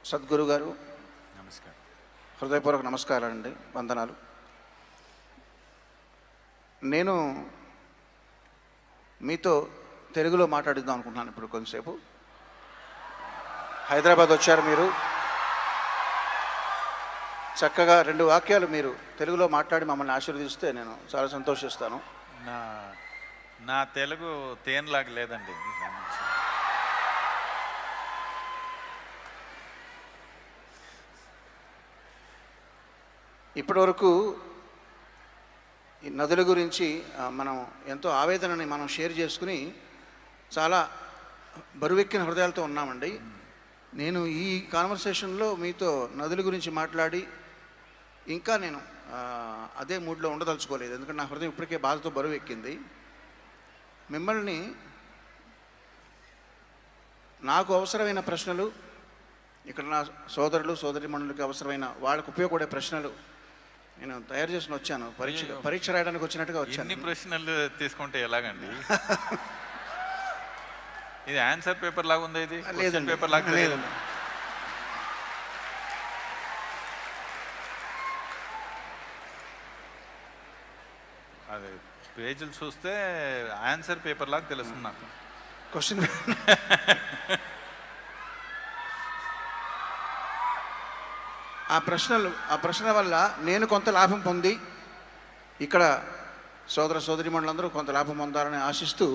సద్గురు గారు నమస్కారం. హృదయపూర్వక నమస్కారాలండి, వందనాలు. నేను మీతో తెలుగులో మాట్లాడిద్దాం అనుకుంటున్నాను ఇప్పుడు కొంతసేపు. హైదరాబాద్ వచ్చారు మీరు, చక్కగా 2 వాక్యాలు మీరు తెలుగులో మాట్లాడి మమ్మల్ని ఆశీర్వదిస్తే నేను చాలా సంతోషిస్తాను. నా తెలుగు తేనెలాగా లేదండి. ఇప్పటివరకు ఈ నదుల గురించి మనం ఎంతో ఆవేదనని మనం షేర్ చేసుకుని చాలా బరువెక్కిన హృదయాలతో ఉన్నామండి. నేను ఈ కాన్వర్సేషన్లో మీతో నదుల గురించి మాట్లాడి ఇంకా నేను అదే మూడ్లో ఉండదలుచుకోలేదు, ఎందుకంటే నా హృదయం ఇప్పటికే బాధతో బరువు ఎక్కింది. మిమ్మల్ని నాకు అవసరమైన ప్రశ్నలు, ఇక్కడ నా సోదరులు సోదరిమణులకి అవసరమైన వాళ్ళకు ఉపయోగపడే ప్రశ్నలు నేను తయారు చేసుకుని వచ్చాను. పరీక్ష రాయడానికి వచ్చినట్టుగా వచ్చాను. ఎన్ని ప్రశ్నలు తీసుకుంటే ఎలాగండి? ఇది ఆన్సర్ పేపర్ లాగా ఉంది. ఇది లేదండి, పేపర్ లాగా లేదండి. అది పేజీలు చూస్తే ఆన్సర్ పేపర్ లాగా తెలుస్తుంది నాకు. క్వశ్చన్ ఆ ప్రశ్న వల్ల నేను కొంత లాభం పొంది ఇక్కడ సోదర సోదరిమణులందరూ కొంత లాభం పొందాలని ఆశిస్తూ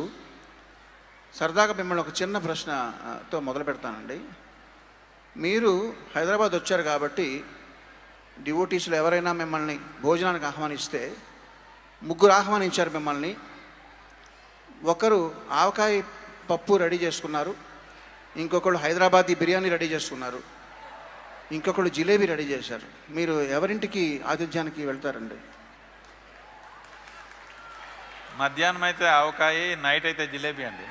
సరదాగా మిమ్మల్ని ఒక చిన్న ప్రశ్నతో మొదలు పెడతానండి. మీరు హైదరాబాద్ వచ్చారు కాబట్టి డివోటీస్లో ఎవరైనా మిమ్మల్ని భోజనానికి ఆహ్వానిస్తే 3 ఆహ్వానించారు మిమ్మల్ని. ఒకరు ఆవకాయ పప్పు రెడీ చేసుకున్నారు, ఇంకొకళ్ళు హైదరాబాదీ బిర్యానీ రెడీ చేసుకున్నారు, ఇంకొకళ్ళు జిలేబీ రెడీ చేశారు. మీరు ఎవరింటికి ఆతిథ్యానికి వెళ్తారండి? మధ్యాహ్నం అయితే ఆవకాయ, నైట్ అయితే జిలేబీ అండి.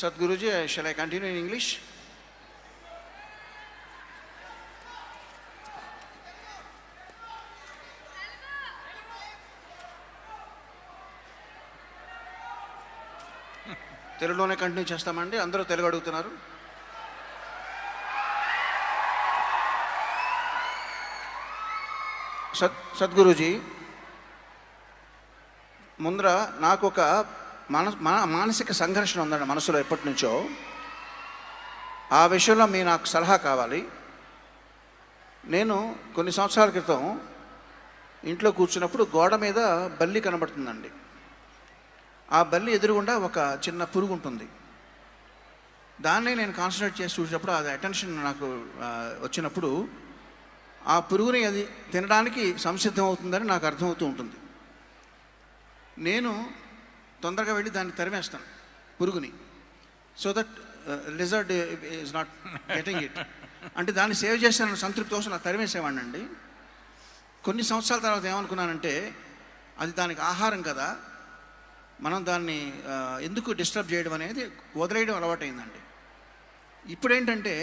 Sadhguruji, shall I continue in English? తెలుగులోనే కంటిన్యూ చేస్తామండి. అందరూ తెలుగు అడుగుతున్నారు. సద్గురుజీ, ముందర నాకు ఒక మానసిక సంఘర్షణ ఉందండి మనసులో ఎప్పటి నుంచో. ఆ విషయంలో మీ నాకు సలహా కావాలి. నేను కొన్ని సంవత్సరాల క్రితం ఇంట్లో కూర్చున్నప్పుడు గోడ మీద బల్లి కనబడుతుందండి. ఆ బల్లి ఎదురుగుండా ఒక చిన్న పురుగు ఉంటుంది. దాన్ని నేను కాన్సన్ట్రేట్ చేసి చూసినప్పుడు అది అటెన్షన్ నాకు వచ్చినప్పుడు ఆ పురుగుని అది తినడానికి సంసిద్ధం అవుతుందని నాకు అర్థమవుతూ ఉంటుంది. నేను తొందరగా వెళ్ళి దాన్ని తరిమేస్తాను పురుగుని, so that lizard is not getting it. అంటే దాన్ని సేవ్ చేసిన సంతృప్తి కోసం నాకు తరిమేసేవాడిని అండి. కొన్ని సంవత్సరాల తర్వాత ఏమనుకున్నానంటే, అది దానికి ఆహారం కదా, మనం దాన్ని ఎందుకు డిస్టర్బ్ చేయడం అనేది వదిలేయడం అలవాటైందండి. ఇప్పుడేంటంటే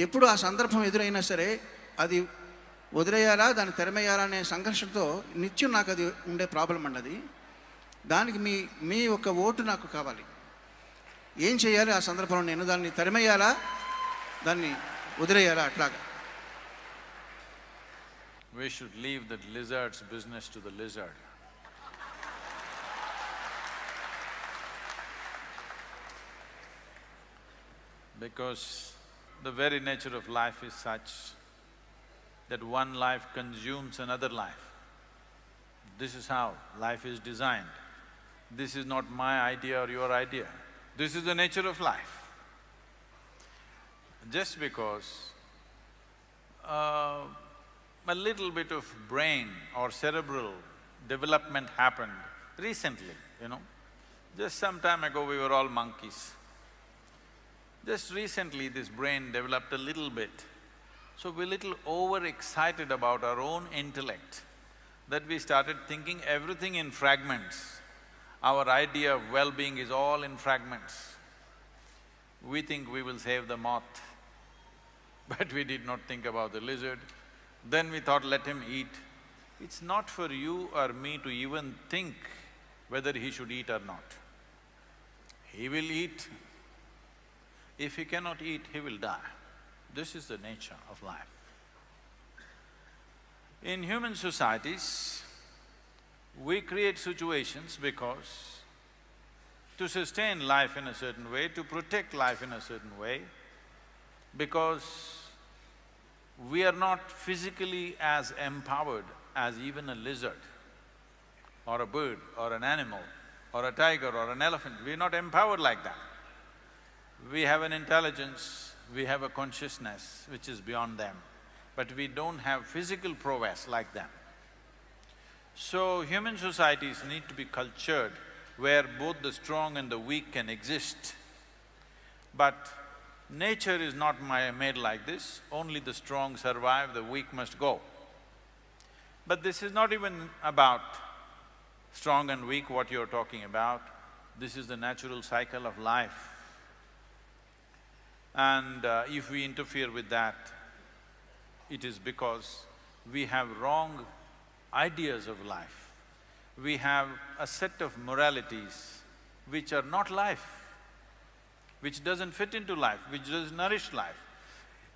ఎప్పుడు ఆ సందర్భం ఎదురైనా సరే అది వదిలేయాలా దాన్ని తెరమేయాలా అనే సంఘర్షణతో నిత్యం నాకు అది ఉండే ప్రాబ్లం అండి. అది దానికి మీ ఒక ఓటు నాకు కావాలి. ఏం చేయాలి ఆ సందర్భంలో? నేను దాన్ని తెరమేయాలా, దాన్ని వదిలేయాలా? అట్లాగా. We should leave the lizard's business to the lizard. Because the very nature of life is such that one life consumes another life. This is how life is designed. This is not my idea or your idea. This is the nature of life. Just because a little bit of brain or cerebral development happened recently, Just some time ago we were all monkeys. Just recently this brain developed a little bit. So we're little overexcited about our own intellect that we started thinking everything in fragments. Our idea of well-being is all in fragments. We think we will save the moth, but we did not think about the lizard. Then we thought, let him eat. It's not for you or me to even think whether he should eat or not. He will eat. If he cannot eat, he will die. This is the nature of life. In human societies, we create situations because to sustain life in a certain way, to protect life in a certain way, because we are not physically as empowered as even a lizard or a bird or an animal or a tiger or an elephant. We're not empowered like that. We have an intelligence, we have a consciousness which is beyond them, but we don't have physical prowess like them. So human societies need to be cultured where both the strong and the weak can exist. But nature is not made like this, only the strong survive, the weak must go. But this is not even about strong and weak, what you're talking about. This is the natural cycle of life. And if we interfere with that, it is because we have wrong ideas of life. We have a set of moralities which are not life, which doesn't fit into life, which doesn't nourish life.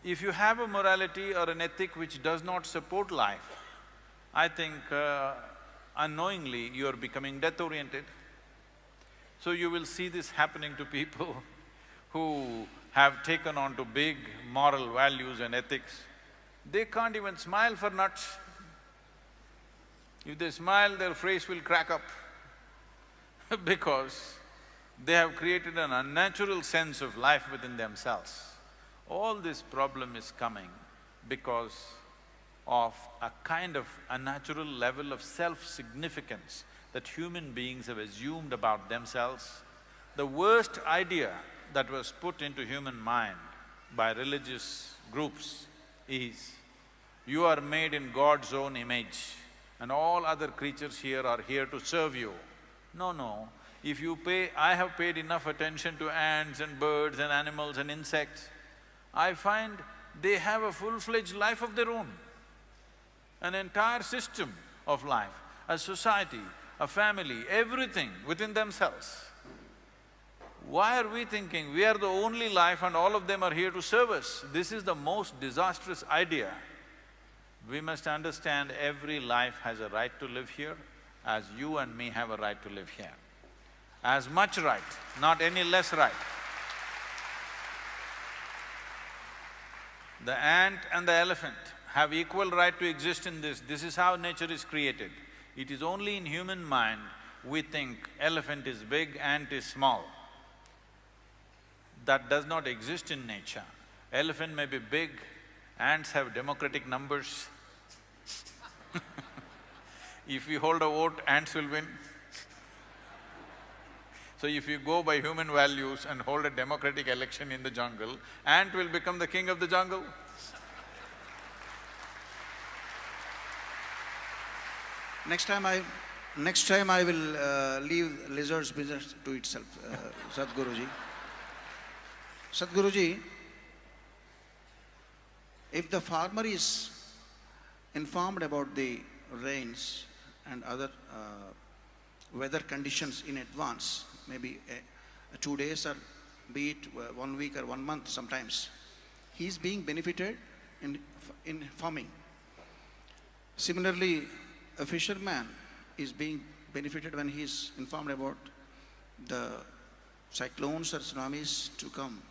If you have a morality or an ethic which does not support life, I think unknowingly you're becoming death-oriented. So you will see this happening to people who have taken on to big moral values and ethics. They can't even smile for nuts. If they smile, their face will crack up because they have created an unnatural sense of life within themselves. All this problem is coming because of a kind of unnatural level of self-significance that human beings have assumed about themselves. The worst idea that was put into human mind by religious groups is, you are made in God's own image and all other creatures here are here to serve you. No, if you pay… I have paid enough attention to ants and birds and animals and insects. I find they have a full-fledged life of their own, an entire system of life, a society, a family, everything within themselves. Why are we thinking we are the only life and all of them are here to serve us? This is the most disastrous idea. We must understand every life has a right to live here, as you and me have a right to live here. As much right, not any less right. The ant and the elephant have equal right to exist in this. This is how nature is created. It is only in human mind we think elephant is big, ant is small. That does not exist in nature. Elephant may be big, ants have democratic numbers. If we hold a vote, ants will win. So if you go by human values and hold a democratic election in the jungle, ant will become the king of the jungle. Next time I will leave lizard's business to itself, Sadhguruji. Sadhguruji, if the farmer is informed about the rains and other weather conditions in advance, maybe 2 days or be it 1 week or 1 month sometimes, he is being benefited in farming. Similarly, a fisherman is being benefited when he is informed about the cyclones or tsunamis to come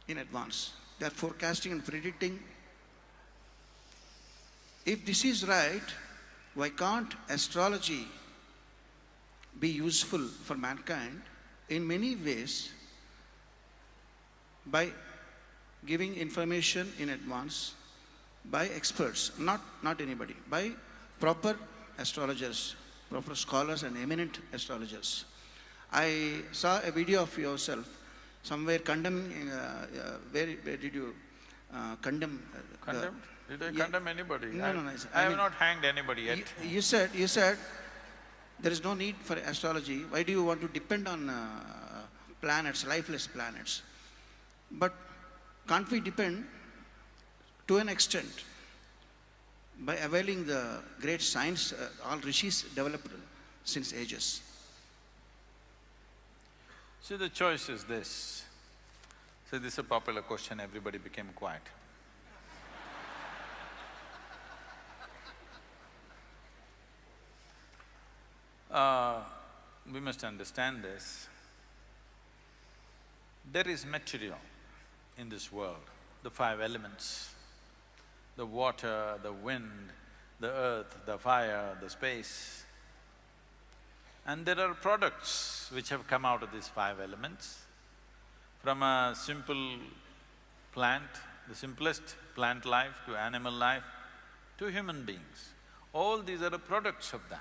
in advance. They are forecasting and predicting. If this is right, why can't astrology be useful for mankind in many ways by giving information in advance by experts, not anybody, by proper astrologers, proper scholars and eminent astrologers. I saw a video of yourself somewhere condemning… where did you condemn… Condemn? Did I condemn anybody? No. I have not hanged anybody yet. You said there is no need for astrology. Why do you want to depend on planets, lifeless planets? But can't we depend to an extent? by availing the great science all rishis developed since ages. See, the choice is this. See, this is a popular question, everybody became quiet. We must understand this. There is material in this world, the five elements, the water, the wind, the earth, the fire, the space. And there are products which have come out of these five elements. From a simple plant, the simplest plant life to animal life, to human beings. All these are the products of that.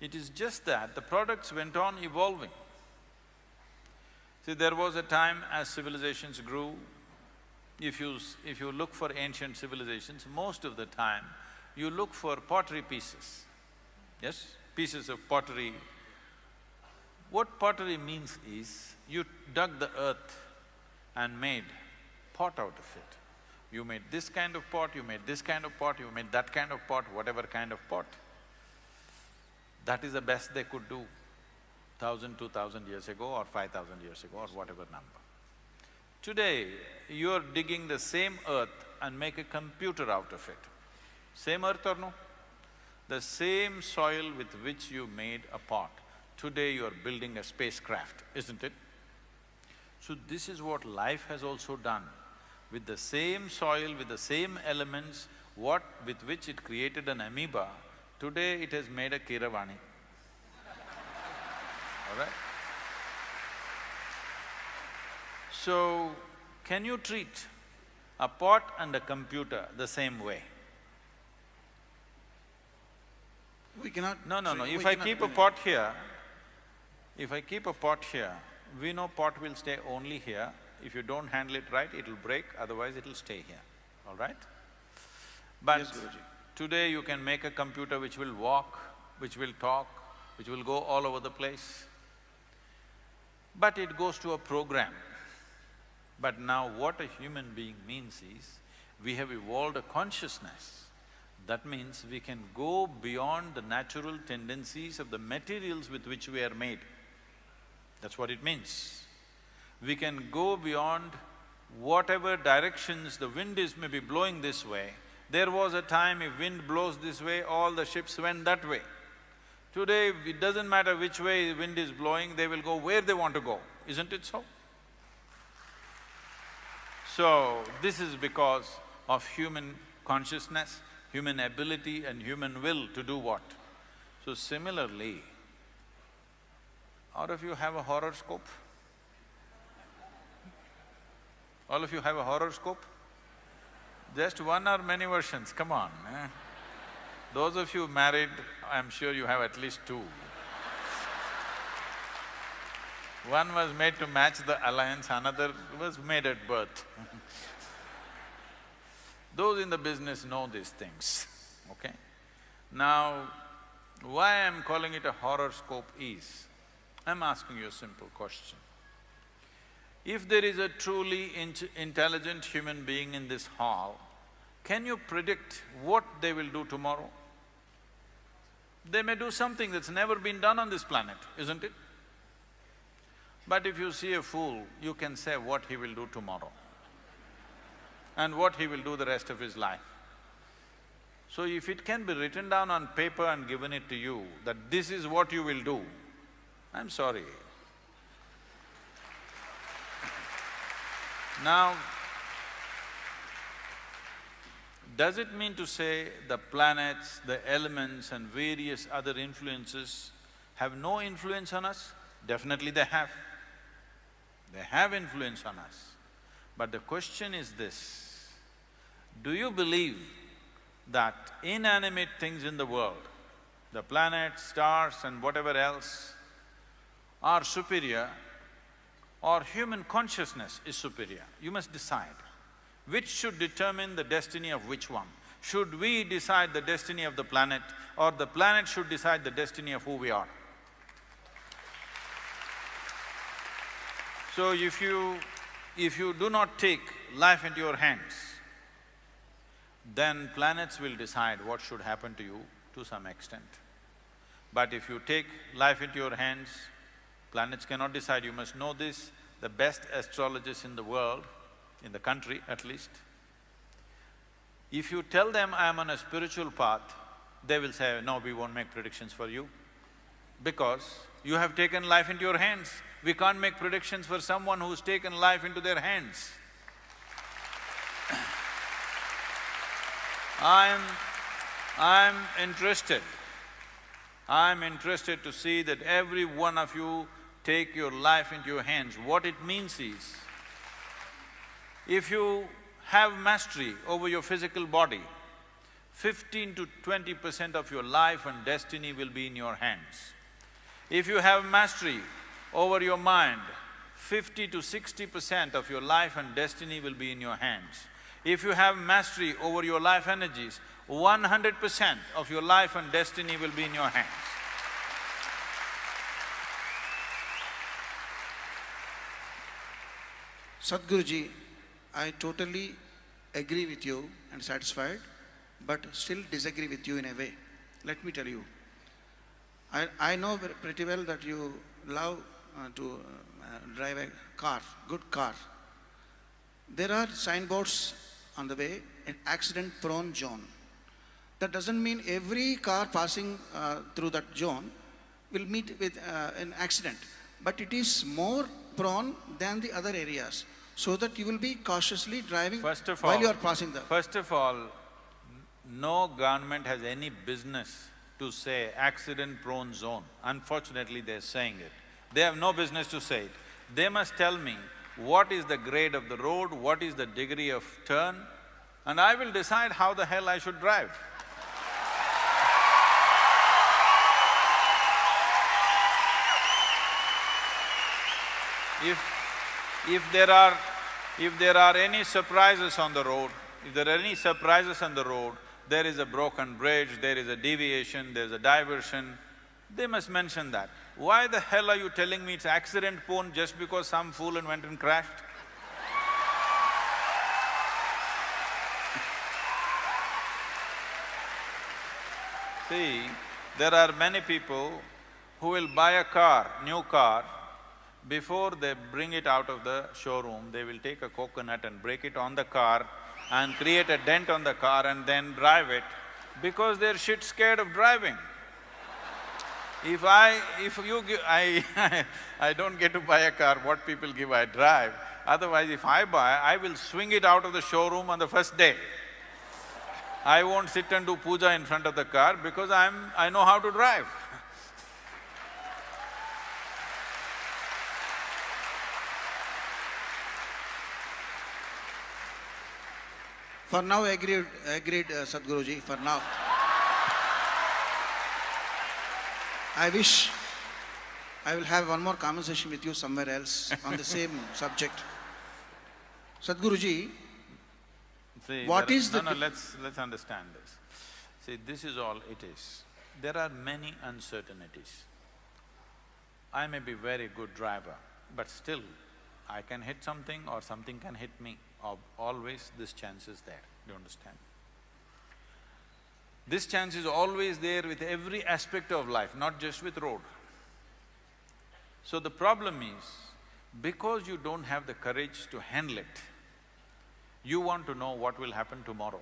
It is just that the products went on evolving. See, there was a time as civilizations grew, if you look for ancient civilizations, most of the time you look for pottery pieces, yes? Pieces of pottery. What pottery means is, you dug the earth and made pot out of it. You made this kind of pot, you made this kind of pot, you made that kind of pot, whatever kind of pot. That is the best they could do 1,000, 2,000 years ago or 5,000 years ago or whatever number. Today, you're digging the same earth and make a computer out of it. Same earth or no? The same soil with which you made a pot, today you're building a spacecraft, isn't it? So this is what life has also done. With the same soil, with the same elements, with which it created an amoeba, today it has made a Keeravani. All right? So, can you treat a pot and a computer the same way? We cannot… No. If I keep a pot here, we know pot will stay only here. If you don't handle it right, it'll break, otherwise it'll stay here, all right? But Yes, Guruji. today you can make a computer which will walk, which will talk, which will go all over the place. But it goes to a program. But now what a human being means is, we have evolved a consciousness. That means we can go beyond the natural tendencies of the materials with which we are made. That's what it means. We can go beyond whatever directions the wind is maybe blowing this way. There was a time if wind blows this way, all the ships went that way. Today, it doesn't matter which way the wind is blowing, they will go where they want to go, isn't it so? So, this is because of human consciousness, human ability and human will to do what? So similarly, all of you have a horoscope? All of you have a horoscope? Just one or many versions, come on, eh? Those of you married, I'm sure you have at least two. One was made to match the alliance, another was made at birth. Those in the business know these things, okay? Now, why I'm calling it a horoscope is, I'm asking you a simple question. If there is a truly intelligent human being in this hall, can you predict what they will do tomorrow? They may do something that's never been done on this planet, isn't it? But if you see a fool, you can say what he will do tomorrow and what he will do the rest of his life. So if it can be written down on paper and given it to you, that this is what you will do, I'm sorry. Now, does it mean to say the planets, the elements and various other influences have no influence on us? Definitely they have. They have influence on us. But the question is this, do you believe that inanimate things in the world, the planets, stars and whatever else, are superior or human consciousness is superior? You must decide. Which should determine the destiny of which one? Should we decide the destiny of the planet or the planet should decide the destiny of who we are? So if you do not take life into your hands, then planets will decide what should happen to you to some extent. But if you take life into your hands, planets cannot decide, you must know this. The best astrologers in the world, in the country at least, if you tell them, I am on a spiritual path, they will say, no, we won't make predictions for you, because you have taken life into your hands. We can't make predictions for someone who's taken life into their hands. I'm interested to see that every one of you take your life into your hands. What it means is, if you have mastery over your physical body, 15 to 20% of your life and destiny will be in your hands. If you have mastery over your mind, 50 to 60% of your life and destiny will be in your hands. If you have mastery over your life energies, 100% of your life and destiny will be in your hands. Sadhguruji, I totally agree with you and satisfied, but still disagree with you in a way. Let me tell you. I know pretty well that you love to drive a car, good car. There are signboards on the way, an accident-prone zone. That doesn't mean every car passing through that zone will meet with an accident, but it is more prone than the other areas, so that you will be cautiously driving while you are passing the… First of all, no government has any business to say accident-prone zone. Unfortunately, they're saying it. They have no business to say it. They must tell me what is the grade of the road, what is the degree of turn, and I will decide how the hell I should drive. If there are any surprises on the road, there is a broken bridge, there is a deviation, there is a diversion, they must mention that. Why the hell are you telling me it's accident-prone just because some fool went and crashed? See, there are many people who will buy a car, new car, before they bring it out of the showroom, they will take a coconut and break it on the car and create a dent on the car and then drive it, because they're shit scared of driving. If you give… I don't get to buy a car, what people give I drive. Otherwise, if I buy, I will swing it out of the showroom on the first day. I won't sit and do puja in front of the car because I know how to drive. For now, agreed, Sadhguruji, for now. I wish I will have one more conversation with you somewhere else on the same subject. Sadhguruji, see, what is the… let's understand this. See, this is all it is. There are many uncertainties. I may be very good driver, but still I can hit something or something can hit me. Always this chance is there, do you understand? This chance is always there with every aspect of life, not just with road. So the problem is, because you don't have the courage to handle it, you want to know what will happen tomorrow.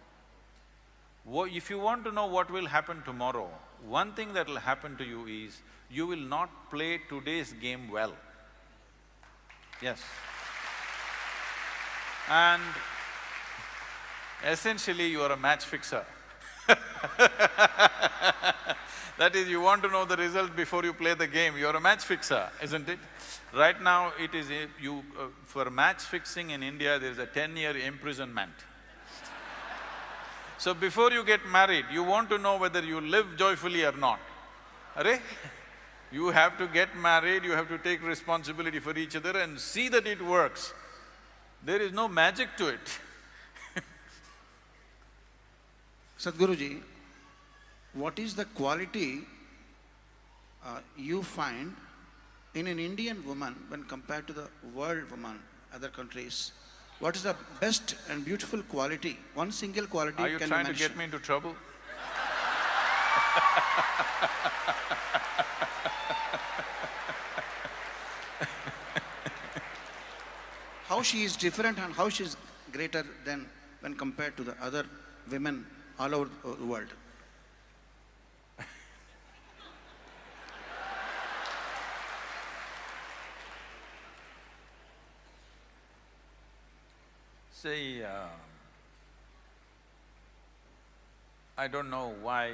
If you want to know what will happen tomorrow, one thing that will happen to you is, you will not play today's game well. Yes. And essentially you are a match fixer. That is, you want to know the result before you play the game, you are a match fixer, isn't it? Right now it is for match fixing in India, there is a 10-year imprisonment. So before you get married, you want to know whether you live joyfully or not. Arey? You have to get married, you have to take responsibility for each other and see that it works. There is no magic to it. Sadhguruji, what is the quality you find in an Indian woman when compared to the world woman, other countries? What is the best and beautiful quality? One single quality Are you can trying you to mention? get me into trouble? How she is different and how she is greater than when compared to the other women all over the world. See, I don't know why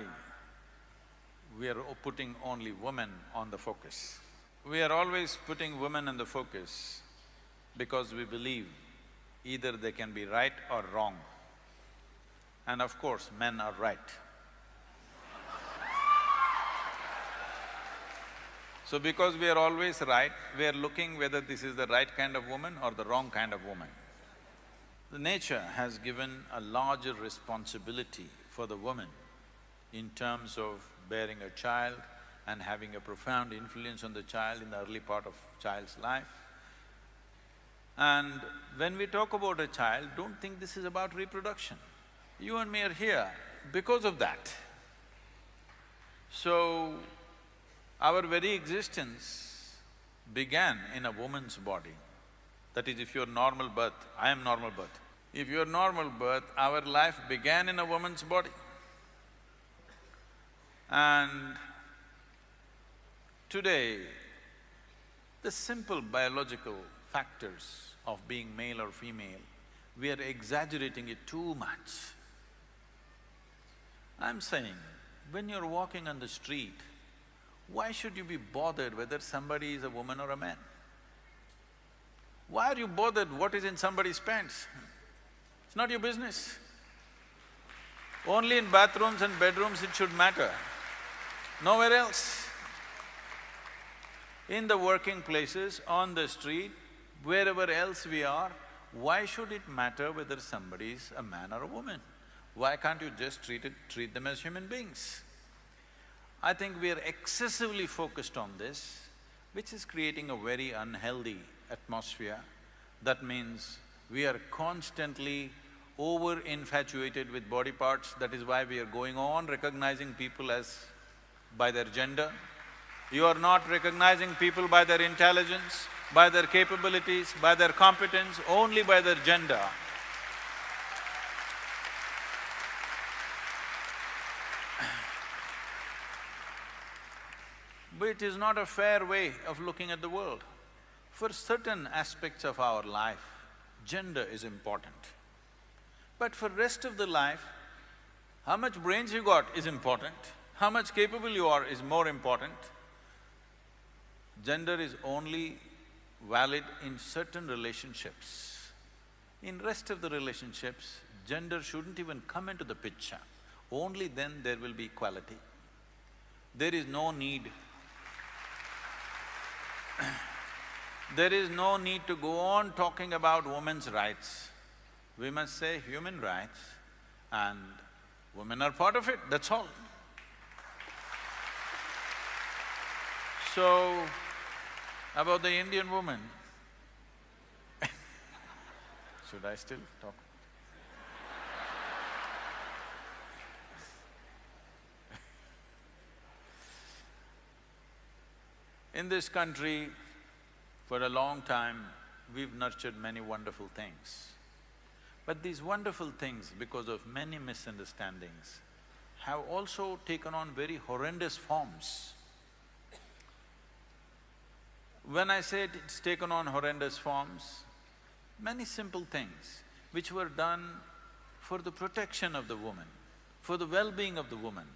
we are putting only women on the focus. We are always putting women in the focus because we believe either they can be right or wrong. And of course, men are right. So because we are always right, we are looking whether this is the right kind of woman or the wrong kind of woman. The nature has given a larger responsibility for the woman in terms of bearing a child and having a profound influence on the child in the early part of child's life. And when we talk about a child, don't think this is about reproduction. You and me are here because of that. So, our very existence began in a woman's body. That is, if you're normal birth, I am normal birth. If you're normal birth, our life began in a woman's body. And today, the simple biological factors of being male or female, we are exaggerating it too much. I'm saying, when you're walking on the street, why should you be bothered whether somebody is a woman or a man? Why are you bothered what is in somebody's pants? It's not your business. Only in bathrooms and bedrooms it should matter, nowhere else. In the working places, on the street, wherever else we are, why should it matter whether somebody is a man or a woman? Why can't you just treat them as human beings? I think we are excessively focused on this, which is creating a very unhealthy atmosphere. That means we are constantly over-infatuated with body parts. That is why we are going on recognizing people as… by their gender. You are not recognizing people by their intelligence, by their capabilities, by their competence, only by their gender. But it is not a fair way of looking at the world. For certain aspects of our life, gender is important. But for rest of the life, how much brains you got is important, how much capable you are is more important. Gender is only valid in certain relationships. In rest of the relationships, gender shouldn't even come into the picture. Only then there will be equality. There is no need there is no need to go on talking about women's rights. We must say human rights and women are part of it, that's all. So, about the Indian woman, should I still talk? In this country, for a long time, we've nurtured many wonderful things. But these wonderful things, because of many misunderstandings, have also taken on very horrendous forms. When I say it's taken on horrendous forms, many simple things which were done for the protection of the woman, for the well-being of the woman,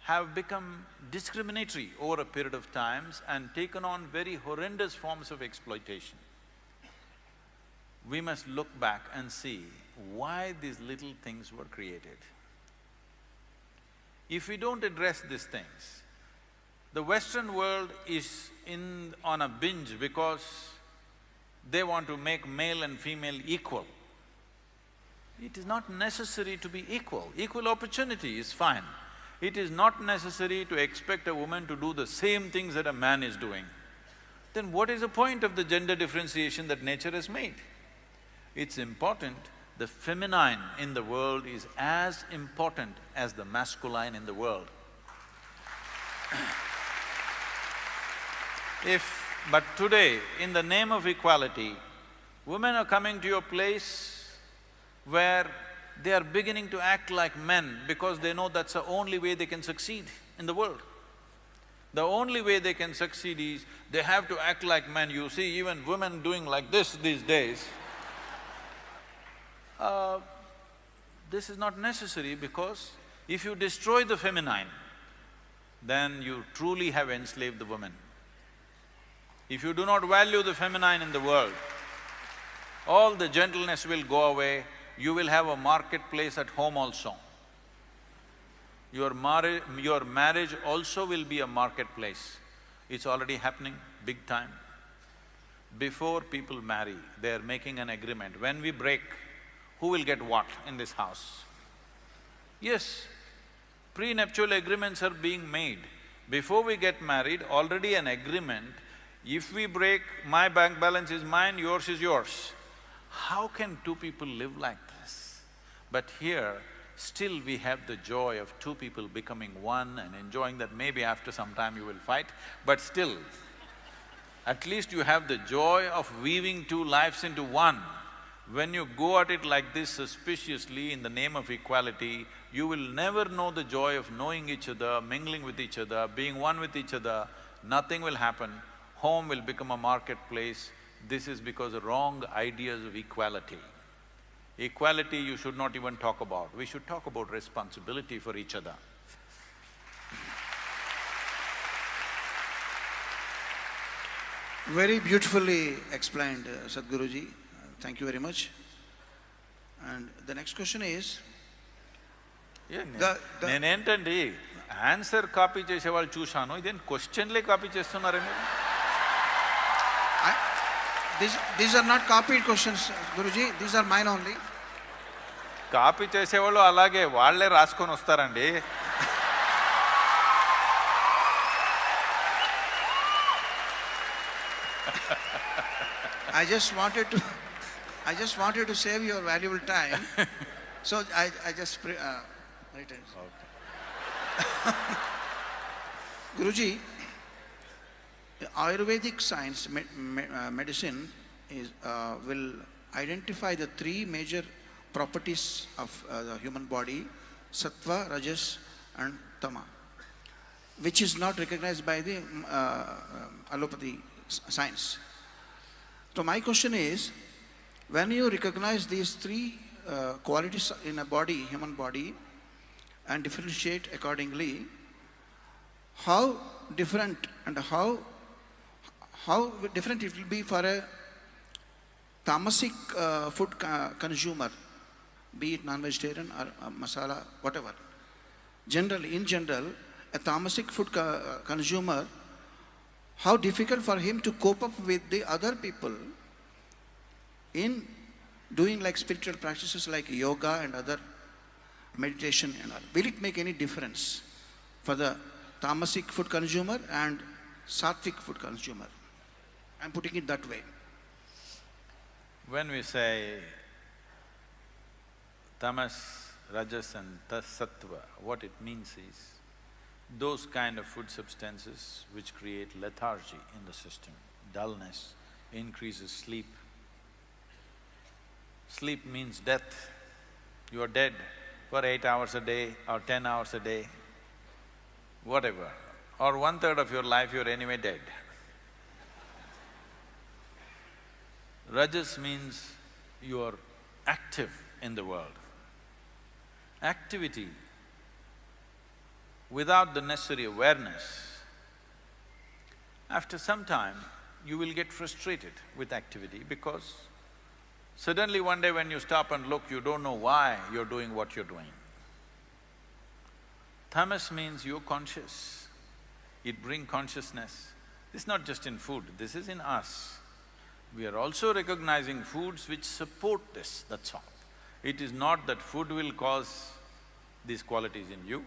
have become discriminatory over a period of times and taken on very horrendous forms of exploitation. We must look back and see why these little things were created. If we don't address these things, the Western world is on a binge because they want to make male and female equal. It is not necessary to be equal. Equal opportunity is fine. It is not necessary to expect a woman to do the same things that a man is doing. Then what is the point of the gender differentiation that nature has made? It's important, the feminine in the world is as important as the masculine in the world. But today, in the name of equality, women are coming to a place where they are beginning to act like men because they know that's the only way they can succeed in the world. The only way they can succeed is they have to act like men. You see even women doing like this these days. This is not necessary because if you destroy the feminine, then you truly have enslaved the woman. If you do not value the feminine in the world, all the gentleness will go away, you will have a marketplace at home also. Your marriage also will be a marketplace. It's already happening big time. Before people marry, they are making an agreement. When we break, who will get what in this house? Yes, prenuptial agreements are being made. Before we get married, already an agreement, if we break, my bank balance is mine, yours is yours. How can two people live like this? But here, still we have the joy of two people becoming one and enjoying that. Maybe after some time you will fight, but still, at least you have the joy of weaving two lives into one. When you go at it like this suspiciously in the name of equality, you will never know the joy of knowing each other, mingling with each other, being one with each other. Nothing will happen. Home will become a marketplace. This is because of wrong ideas of equality. Equality you should not even talk about. We should talk about responsibility for each other. Very beautifully explained, Sadhguruji. Thank you very much. And the next question is… నేనేంటండి answer copy చేసేవాళ్ళు చూశాను, ఇదేం క్వశ్చన్లే copy చేస్తున్నారే మీరు? These are not copied questions, Guruji. These are mine only. Copy చేసేవాళ్ళు అలాగే వాళ్ళే రాసుకొని వస్తారండి. I just wanted to save your valuable time, so I just written. Okay. Guruji, Ayurvedic science, medicine will identify the three major properties of the human body: sattva, rajas and tama, which is not recognized by the allopathy science. So my question is, when you recognize these three qualities in a body, human body, and differentiate accordingly, how different and how different it will be for a tamasic food consumer, be it non-vegetarian or masala, whatever. In general, a tamasic food consumer, how difficult for him to cope up with the other people in doing like spiritual practices like yoga and other meditation and all. Will it make any difference for the tamasic food consumer and sattvic food consumer? I'm putting it that way. When we say tamas, rajas and sattva, what it means is those kind of food substances which create lethargy in the system, dullness, increases sleep. Sleep means death. You are dead for 8 hours a day or 10 hours a day, whatever, or 1/3 of your life you're anyway dead. Rajas means you are active in the world. Activity without the necessary awareness, after some time you will get frustrated with activity because suddenly one day when you stop and look, you don't know why you're doing what you're doing. Tamas means you're conscious. It brings consciousness. This is not just in food, this is in us. We are also recognizing foods which support this, that's all. It is not that food will cause these qualities in you.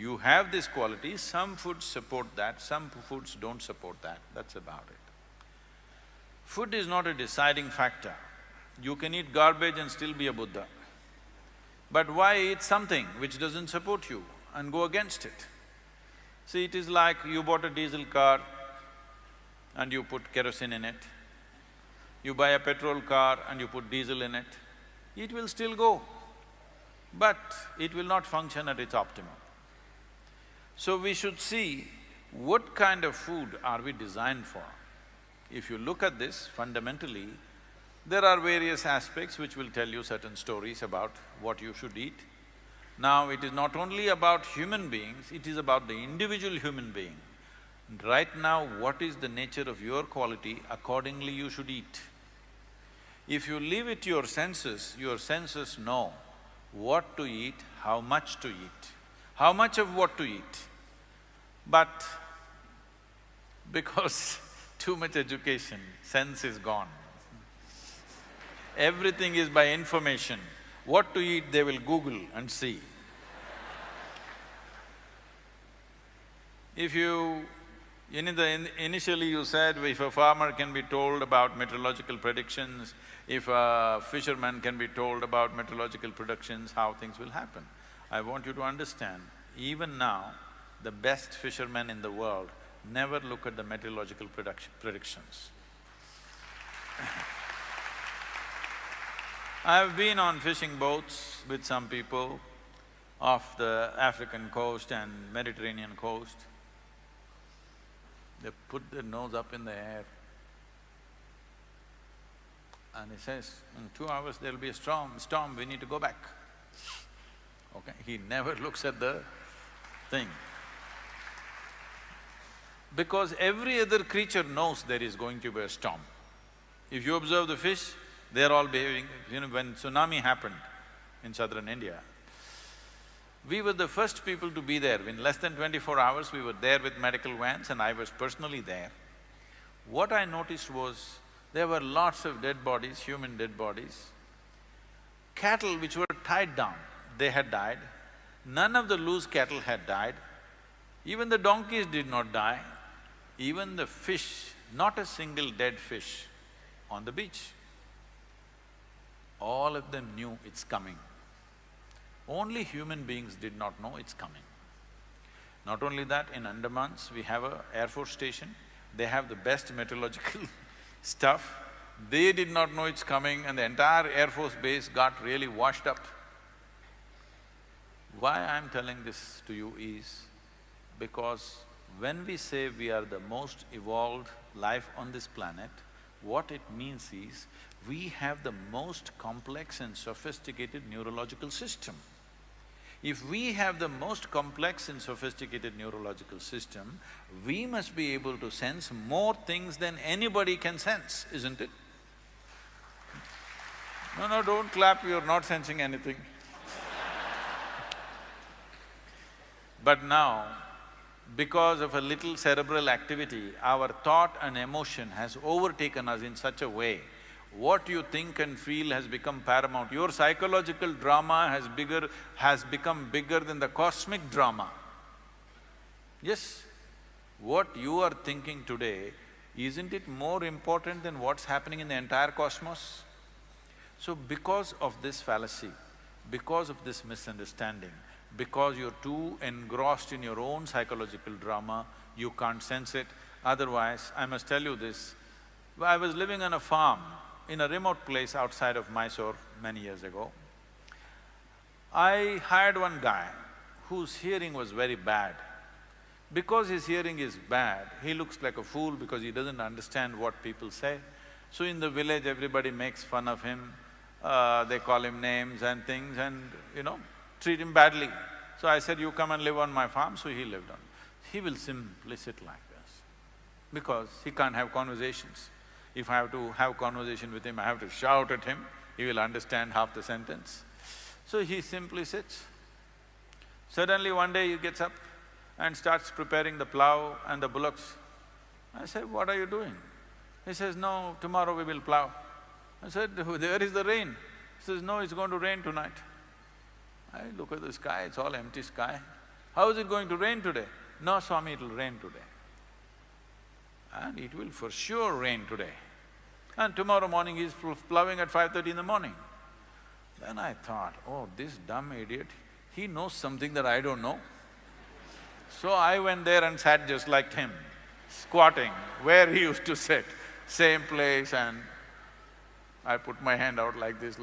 You have these qualities, some foods support that, some foods don't support that, that's about it. Food is not a deciding factor. You can eat garbage and still be a Buddha. But why eat something which doesn't support you and go against it? See, it is like you bought a diesel car and you put kerosene in it. You buy a petrol car and you put diesel in it. It will still go, but it will not function at its optimum. So we should see what kind of food are we designed for. If you look at this fundamentally, there are various aspects which will tell you certain stories about what you should eat. Now, it is not only about human beings, it is about the individual human being. Right now, what is the nature of your quality, accordingly you should eat. If you leave it to your senses know what to eat, how much to eat, how much of what to eat. But because too much education, sense is gone. Everything is by information. What to eat, they will Google and see. If you… initially you said if a farmer can be told about meteorological predictions, if a fisherman can be told about meteorological predictions, how things will happen. I want you to understand, even now, the best fishermen in the world never look at the meteorological predictions. I've been on fishing boats with some people off the African coast and Mediterranean coast. They put their nose up in the air and he says, in 2 hours there'll be a storm, we need to go back. Okay, he never looks at the thing. Because every other creature knows there is going to be a storm. If you observe the fish, they're all behaving… when tsunami happened in southern India, we were the first people to be there. In less than 24 hours, we were there with medical vans and I was personally there. What I noticed was, there were lots of dead bodies, human dead bodies. Cattle which were tied down, they had died. None of the loose cattle had died. Even the donkeys did not die. Even the fish, not a single dead fish on the beach. All of them knew it's coming. Only human beings did not know it's coming. Not only that, in Andamans, we have a Air Force station, they have the best meteorological stuff. They did not know it's coming and the entire Air Force base got really washed up. Why I'm telling this to you is because when we say we are the most evolved life on this planet, what it means is, we have the most complex and sophisticated neurological system. If we have the most complex and sophisticated neurological system, we must be able to sense more things than anybody can sense, isn't it? No, don't clap, you're not sensing anything. But now, because of a little cerebral activity, our thought and emotion has overtaken us in such a way, what you think and feel has become paramount. Your psychological drama has become bigger than the cosmic drama. Yes, what you are thinking today, isn't it more important than what's happening in the entire cosmos? So because of this fallacy, because of this misunderstanding, because you're too engrossed in your own psychological drama, you can't sense it. Otherwise, I must tell you this, I was living on a farm in a remote place outside of Mysore many years ago. I hired one guy whose hearing was very bad. Because his hearing is bad, he looks like a fool because he doesn't understand what people say. So in the village, everybody makes fun of him, they call him names and things and, treat him badly. So I said, you come and live on my farm, so he lived on. He will simply sit like this, because he can't have conversations. If I have to have conversation with him, I have to shout at him, he will understand half the sentence. So he simply sits. Suddenly one day he gets up and starts preparing the plough and the bullocks. I said, what are you doing? He says, no, tomorrow we will plough. I said, there is the rain. He says, no, it's going to rain tonight. I look at the sky, it's all empty sky. How is it going to rain today? No, Swami, it'll rain today. And it will for sure rain today. and tomorrow morning he's plowing at 5:30 in the morning. Then I thought, oh, this dumb idiot, he knows something that I don't know. So I went there and sat just like him, squatting where he used to sit, same place, and I put my hand out like this,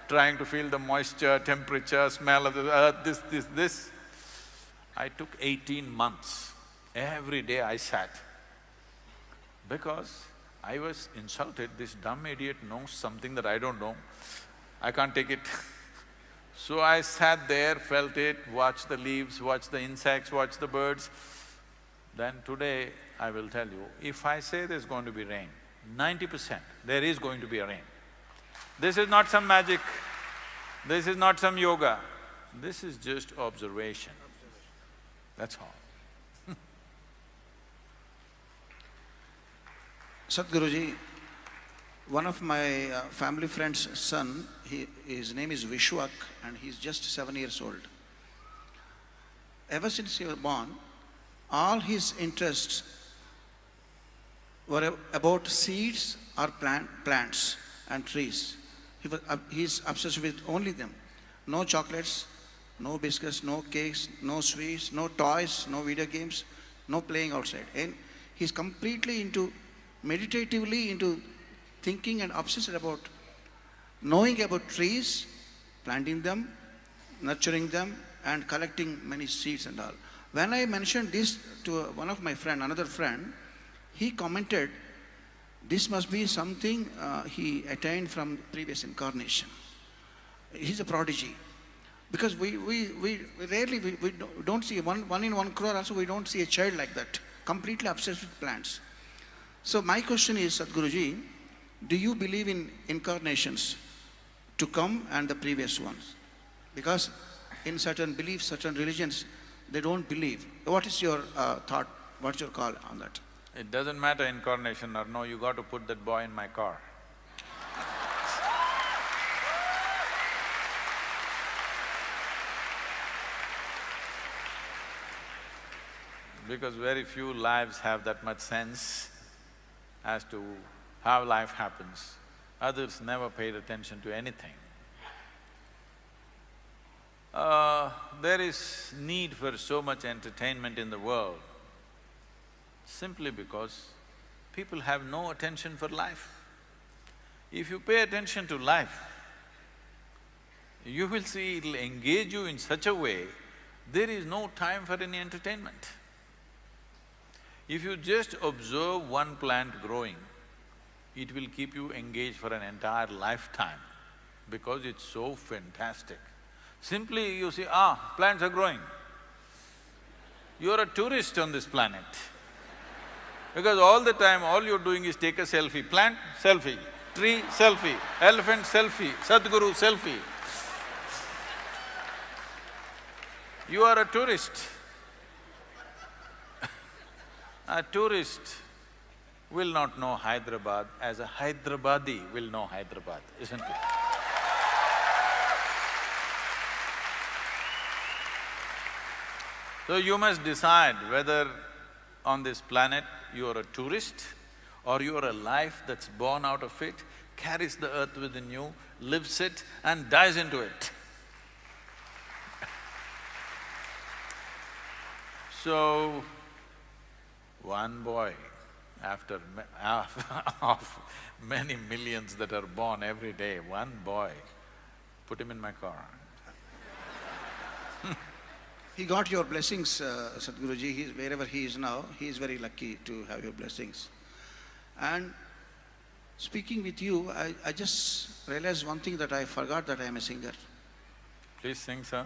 trying to feel the moisture, temperature, smell of the earth, this. I took 18 months. Every day I sat. Because I was insulted, this dumb idiot knows something that I don't know. I can't take it. So I sat there, felt it, watched the leaves, watched the insects, watched the birds. Then today, I will tell you, if I say there's going to be rain, 90% there is going to be a rain. This is not some magic, this is not some yoga, this is just observation. That's all. Sadhguruji, one of my family friend's son, his name is Vishwak and he's just 7 years old. Ever since he was born, all his interests were about seeds or plants and trees. He's obsessed with only them. No chocolates, no biscuits, no cakes, no sweets, no toys, no video games, no playing outside. And he's completely meditatively into thinking and obsessed about knowing about trees, planting them, nurturing them, and collecting many seeds and all. When I mentioned this to one of my friend, another friend, he commented, this must be something he attained from previous incarnation. He's a prodigy. Because we rarely, we don't see, one in 1 crore also we don't see a child like that, completely obsessed with plants. So my question is, Sadhguruji, do you believe in incarnations to come and the previous ones? Because in certain beliefs, certain religions, they don't believe. What is your thought, what's your call on that? It doesn't matter incarnation or no, you got to put that boy in my car. Because very few lives have that much sense as to how life happens. Others never paid attention to anything. There is need for so much entertainment in the world simply because people have no attention for life. If you pay attention to life, you will see it'll engage you in such a way, there is no time for any entertainment. If you just observe one plant growing, it will keep you engaged for an entire lifetime because it's so fantastic. Simply you see, plants are growing. You're a tourist on this planet. Because all the time, all you're doing is take a selfie. Plant, selfie. Tree, selfie. Elephant, selfie. Sadhguru, selfie. You are a tourist. A tourist will not know Hyderabad as a Hyderabadi will know Hyderabad, isn't it? So you must decide whether on this planet you are a tourist or you are a life that's born out of it, carries the earth within you, lives it and dies into it. So, one boy, after of many millions that are born every day, one boy, put him in my car. He got your blessings, Sadhguruji. Wherever he is now, he is very lucky to have your blessings. And speaking with you, I just realized one thing, that I forgot that I am a singer. Please sing, sir.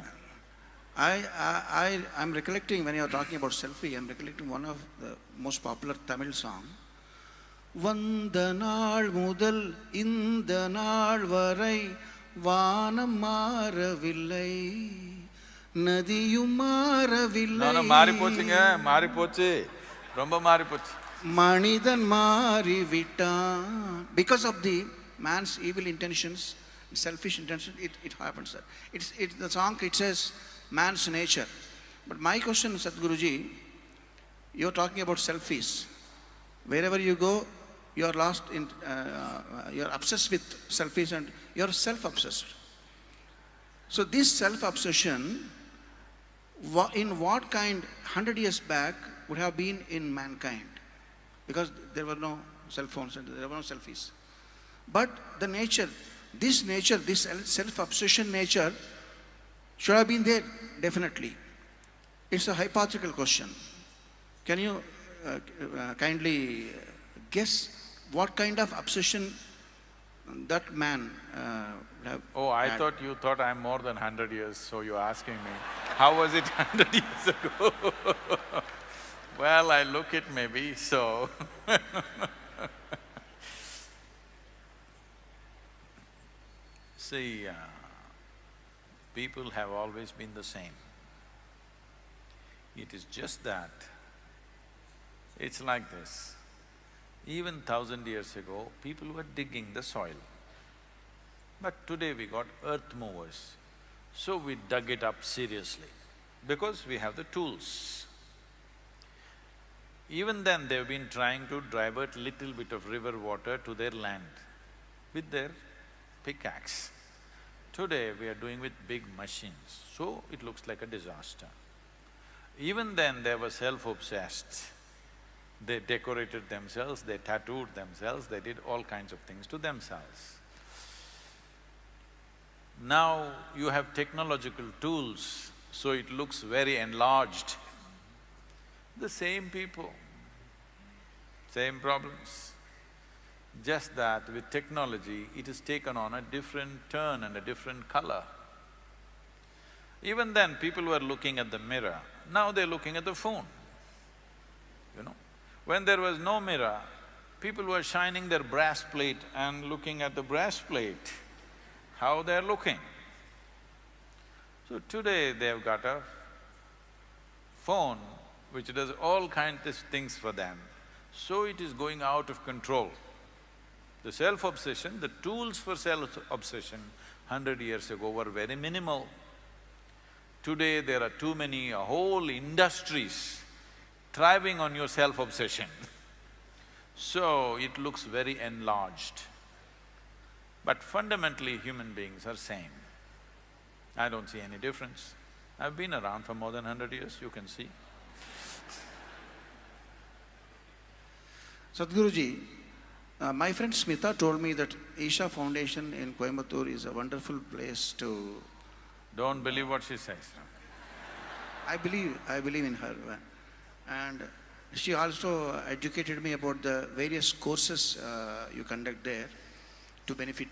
I'm recollecting, when you are talking about selfie, I'm recollecting one of the most popular Tamil song. Vanda naal mudal inda naal varai vaanam maaravillai nadiyum maaravillai. No, maaripochunga, maaripochu. Romba maaripochu. Manidan maarivittan. Because of the man's evil intentions, selfish intentions, it happens that. The song, it says, man's nature. But my question, Sadhguruji, you're talking about selfies. Wherever you go, you're lost in, you're obsessed with selfish and you're self-obsessed. So this self-obsession, in what kind 100 years back would have been in mankind? Because there were no cell phones and there were no selfies. But the nature, this self-obsession nature should have been there, definitely. It's a hypothetical question. Can you kindly guess what kind of obsession that man would have Oh, I had? thought you thought I'm more than 100 years, so you're asking me, how was it 100 years ago? Well, I look it maybe, so see, people have always been the same. It is just that it's like this. Even 1,000 years ago, people were digging the soil. But today we got earth movers, so we dug it up seriously because we have the tools. Even then, they've been trying to divert little bit of river water to their land with their pickaxe. Today, we are doing with big machines, so it looks like a disaster. Even then, they were self-obsessed. They decorated themselves, they tattooed themselves, they did all kinds of things to themselves. Now, you have technological tools, so it looks very enlarged. The same people, same problems. Just that with technology, it has taken on a different turn and a different color. Even then, people were looking at the mirror, now they're looking at the phone, you know. When there was no mirror, people were shining their brass plate and looking at the brass plate, how they're looking. So today, they've got a phone which does all kinds of things for them, so it is going out of control. The self-obsession, the tools for self-obsession 100 years ago were very minimal. Today there are too many, whole industries thriving on your self-obsession. So it looks very enlarged. But fundamentally human beings are same. I don't see any difference. I've been around for more than 100 years, you can see. Sadhguruji, my friend Smita told me that Isha Foundation in Coimbatore is a wonderful place to… Don't believe what she says. I believe in her. And she also educated me about the various courses you conduct there to benefit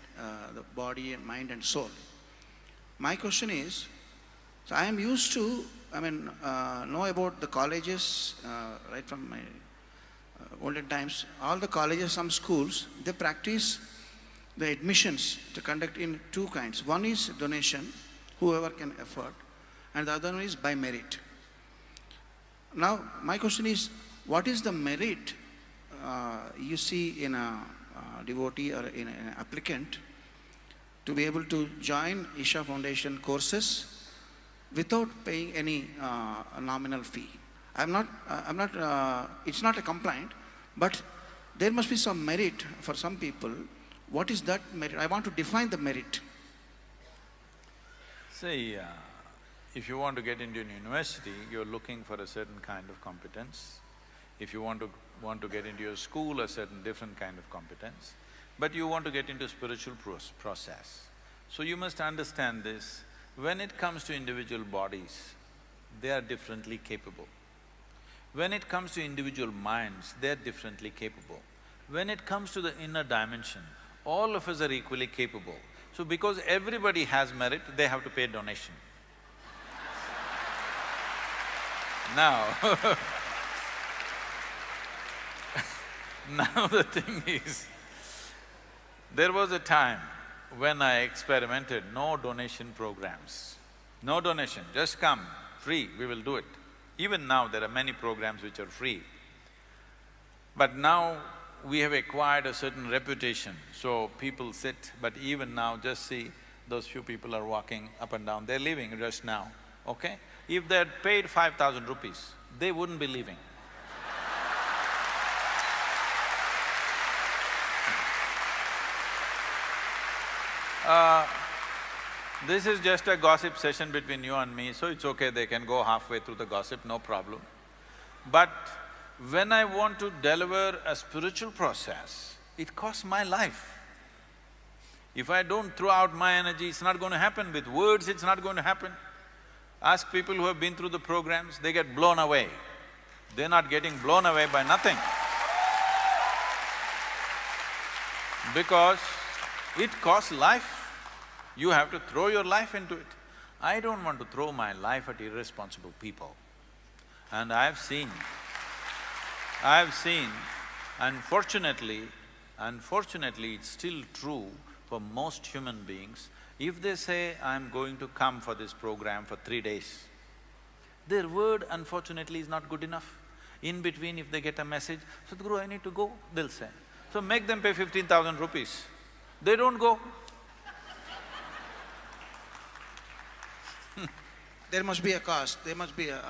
the body and mind and soul. My question is, so I am used to, know about the colleges right from my olden times. All the colleges, some schools, they practice the admissions to conduct in two kinds. One is donation, whoever can afford, and the other one is by merit. Now, my question is, what is the merit you see in a devotee or in an applicant to be able to join Isha Foundation courses without paying any nominal fee? It's not a complaint, but there must be some merit for some people. What is that merit? I want to define the merit. See, if you want to get into an university, you're looking for a certain kind of competence. If you want to get into your school, a certain different kind of competence. But you want to get into spiritual process. So you must understand this, when it comes to individual bodies, they are differently capable. When it comes to individual minds, they're differently capable. When it comes to the inner dimension, all of us are equally capable. So because everybody has merit, they have to pay donation. Now now the thing is, there was a time when I experimented no donation programs. No donation, just come, free, we will do it. Even now there are many programs which are free. But now we have acquired a certain reputation, so people sit, but even now just see, those few people are walking up and down, they're leaving just now, okay? If they had paid 5,000 rupees, they wouldn't be leaving. Uh, this is just a gossip session between you and me, so it's okay, they can go halfway through the gossip, no problem. But when I want to deliver a spiritual process, it costs my life. If I don't throw out my energy, it's not going to happen. With words, it's not going to happen. Ask people who have been through the programs, they get blown away. They're not getting blown away by nothing. Because it costs life. You have to throw your life into it. I don't want to throw my life at irresponsible people. And I've seen, unfortunately, it's still true for most human beings. If they say, I'm going to come for this program for 3 days, their word unfortunately is not good enough. In between, if they get a message, Sadhguru, I need to go, they'll say. So make them pay 15,000 rupees. They don't go. There must be a cost, there must be a…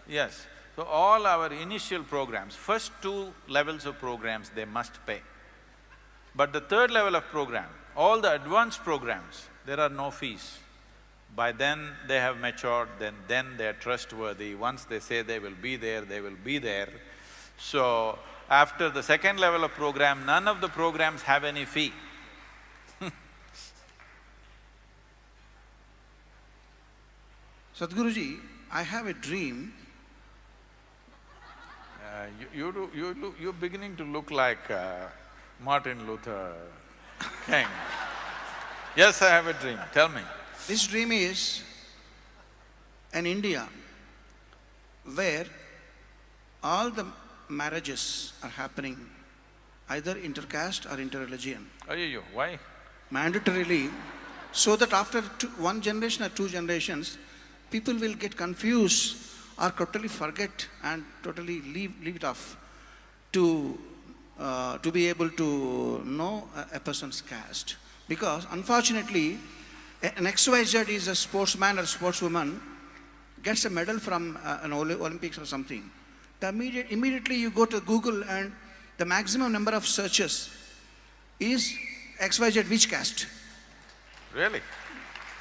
Yes. So all our initial programs, first 2 levels of programs, they must pay. But the 3rd level of program, all the advanced programs, there are no fees. By then they have matured, then they are trustworthy. Once they say they will be there, they will be there. So, after the 2nd level of program, none of the programs have any fee. Sadhguruji, I have a dream. You're beginning to look like Martin Luther King. Yes, I have a dream, tell me. This dream is in India, where all the marriages are happening either intercaste or interreligion. Ayyo, why? Mandatorily, so that after 1 generation or 2 generations, people will get confused or totally forget and totally leave it off to be able to know a person's caste. Because unfortunately, an XYZ is a sportsman or sportswoman, gets a medal from an Olympics or something. Immediately you go to Google and the maximum number of searches is XYZ which caste? Really?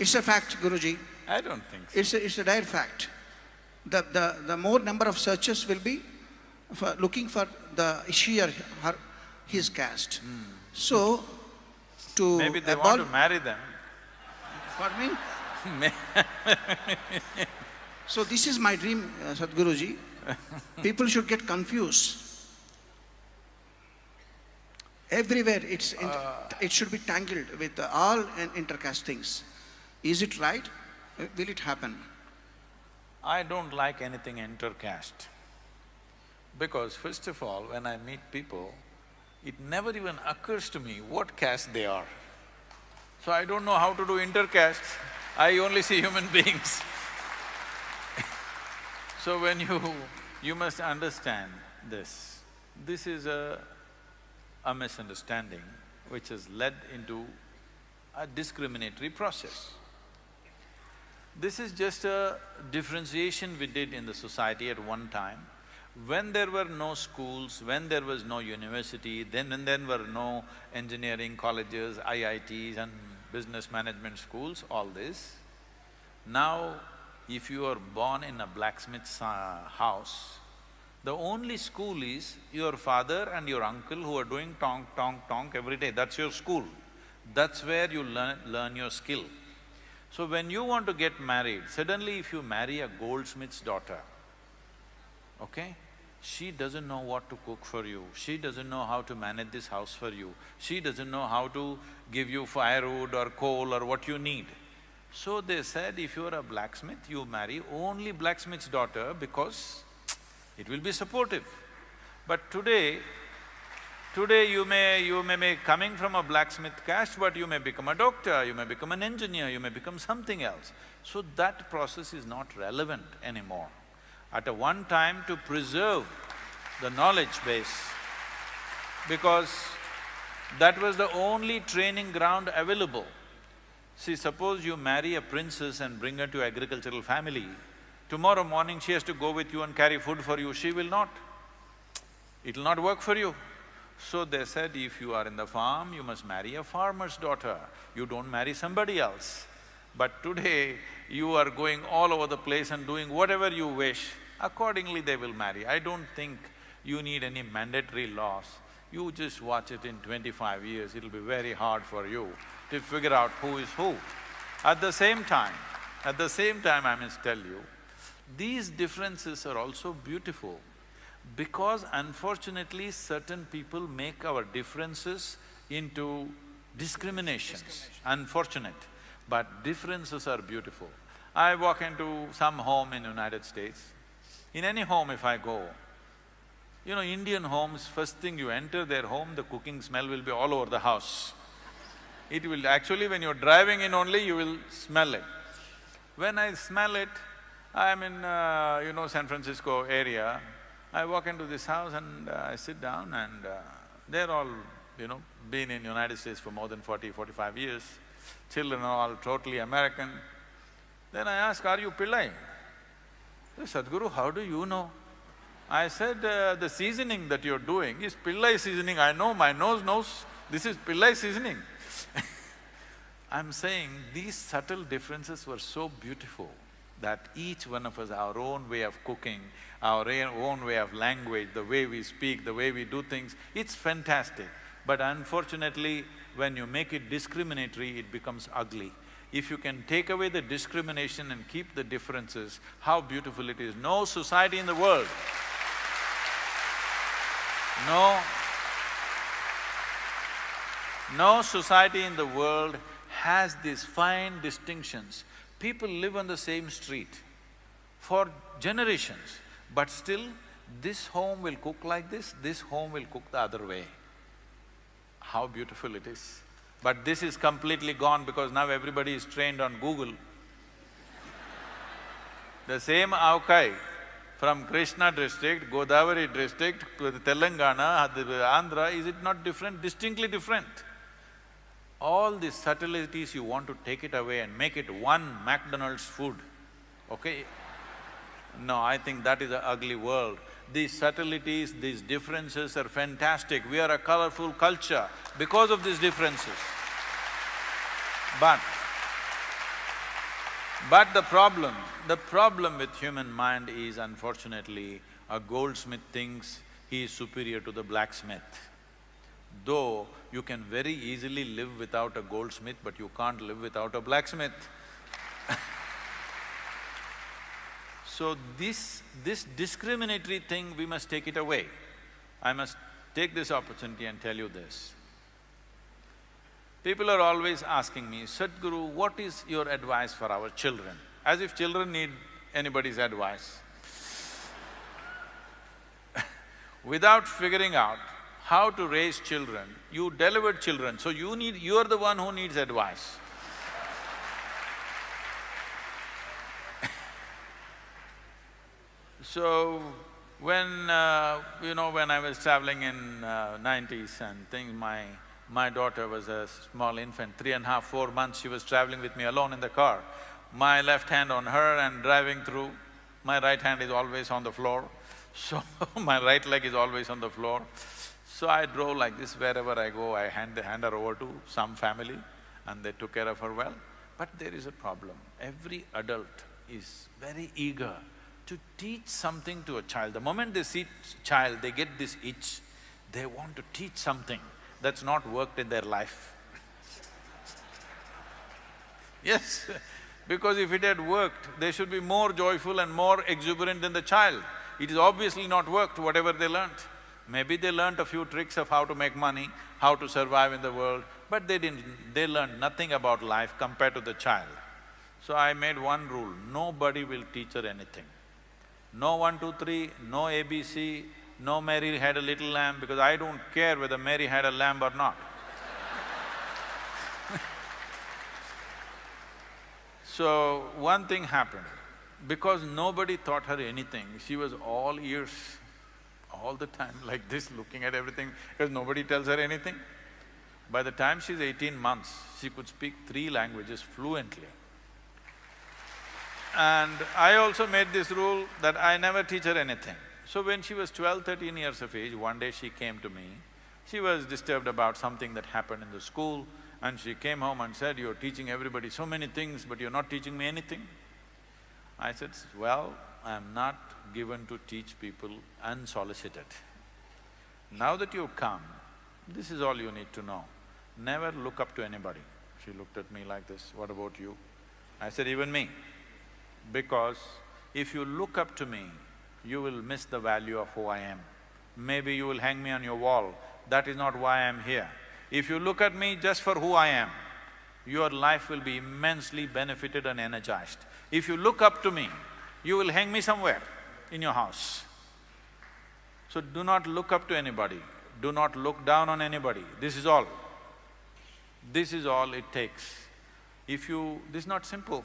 It's a fact, Guruji. I don't think so. It's a direct fact. The more number of searches will be for looking for she or his caste. So, to maybe they want to marry them. Pardon me? So this is my dream, Sadhguruji. People should get confused. Everywhere it should be tangled with all intercaste things. Is it right? Will it happen? I don't like anything intercaste. Because first of all, when I meet people, it never even occurs to me what caste they are. So I don't know how to do intercastes, I only see human beings. So when you must understand this. This is a misunderstanding which has led into a discriminatory process. This is just a differentiation we did in the society at one time. When there were no schools, when there was no university, then were no engineering colleges, IITs and business management schools, all this. Now, if you are born in a blacksmith's house, the only school is your father and your uncle who are doing tonk, tonk, tonk every day, that's your school. That's where you learn your skill. So when you want to get married, suddenly if you marry a goldsmith's daughter, okay? She doesn't know what to cook for you, she doesn't know how to manage this house for you, she doesn't know how to give you firewood or coal or what you need. So they said, if you're a blacksmith, you marry only blacksmith's daughter because it will be supportive. But today you may be coming from a blacksmith caste, but you may become a doctor, you may become an engineer, you may become something else. So that process is not relevant anymore. At a one time to preserve the knowledge base, because that was the only training ground available. See, suppose you marry a princess and bring her to agricultural family, tomorrow morning she has to go with you and carry food for you, she will not. It'll not work for you. So they said, if you are in the farm, you must marry a farmer's daughter, you don't marry somebody else. But today, you are going all over the place and doing whatever you wish, accordingly they will marry. I don't think you need any mandatory laws. You just watch it in 25 years, it'll be very hard for you to figure out who is who. At the same time, I must tell you, these differences are also beautiful because unfortunately certain people make our differences into discriminations. Unfortunate, but differences are beautiful. I walk into some home in United States, in any home if I go, Indian homes, first thing you enter their home, the cooking smell will be all over the house. It will… actually when you're driving in only, you will smell it. When I smell it, I'm in, San Francisco area, I walk into this house and I sit down and they're all, been in United States for more than 40–45 years. Children are all totally American. Then I ask, are you Pillai? They say, Sadhguru, how do you know? I said, the seasoning that you're doing is Pillai seasoning, I know, my nose knows this is Pillai seasoning. I'm saying these subtle differences were so beautiful that each one of us, our own way of cooking, our own way of language, the way we speak, the way we do things, it's fantastic. But unfortunately, when you make it discriminatory, it becomes ugly. If you can take away the discrimination and keep the differences, how beautiful it is. No society in the world, no society in the world has these fine distinctions. People live on the same street for generations, but still this home will cook like this home will cook the other way. How beautiful it is. But this is completely gone because now everybody is trained on Google. The same avkai from Krishna district, Godavari district, Telangana, Andhra, is it not different? Distinctly different. All these subtleties you want to take it away and make it one McDonald's food, okay? No, I think that is an ugly world. These subtleties, these differences are fantastic. We are a colorful culture because of these differences. But the problem with human mind is unfortunately, a goldsmith thinks he is superior to the blacksmith. Though you can very easily live without a goldsmith, but you can't live without a blacksmith. So this discriminatory thing, we must take it away. I must take this opportunity and tell you this. People are always asking me, Sadhguru, what is your advice for our children? As if children need anybody's advice. Without figuring out how to raise children, you delivered children, so you're the one who needs advice. So, when I was traveling in 90s and things, my daughter was a small infant, 3.5, 4 months, she was traveling with me alone in the car. My left hand on her and driving through, my right hand is always on the floor, so my right leg is always on the floor. So I drove like this, wherever I go, I hand her over to some family and they took care of her well. But there is a problem. Every adult is very eager to teach something to a child. The moment they see child, they get this itch, they want to teach something that's not worked in their life. Yes, because if it had worked, they should be more joyful and more exuberant than the child. It is obviously not worked, whatever they learnt. Maybe they learnt a few tricks of how to make money, how to survive in the world, but they learned nothing about life compared to the child. So I made one rule, nobody will teach her anything. No 1, 2, 3, no ABC, no Mary had a little lamb, because I don't care whether Mary had a lamb or not. So one thing happened, because nobody taught her anything, she was all ears, all the time like this, looking at everything, because nobody tells her anything. By the time she's 18 months, she could speak 3 languages fluently. And I also made this rule that I never teach her anything. So when she was 12, 13 years of age, one day she came to me She was disturbed about something that happened in the school, and she came home and said, "You're teaching everybody so many things, but you're not teaching me anything." I said, "Well, I'm not given to teach people unsolicited. Now that you've come, this is all you need to know. Never look up to anybody." She looked at me like this, "What about you?" I said, "Even me. Because if you look up to me, you will miss the value of who I am. Maybe you will hang me on your wall, that is not why I am here. If you look at me just for who I am, your life will be immensely benefited and energized. If you look up to me, you will hang me somewhere in your house. So do not look up to anybody, do not look down on anybody, this is all. This is all it takes. This is not simple,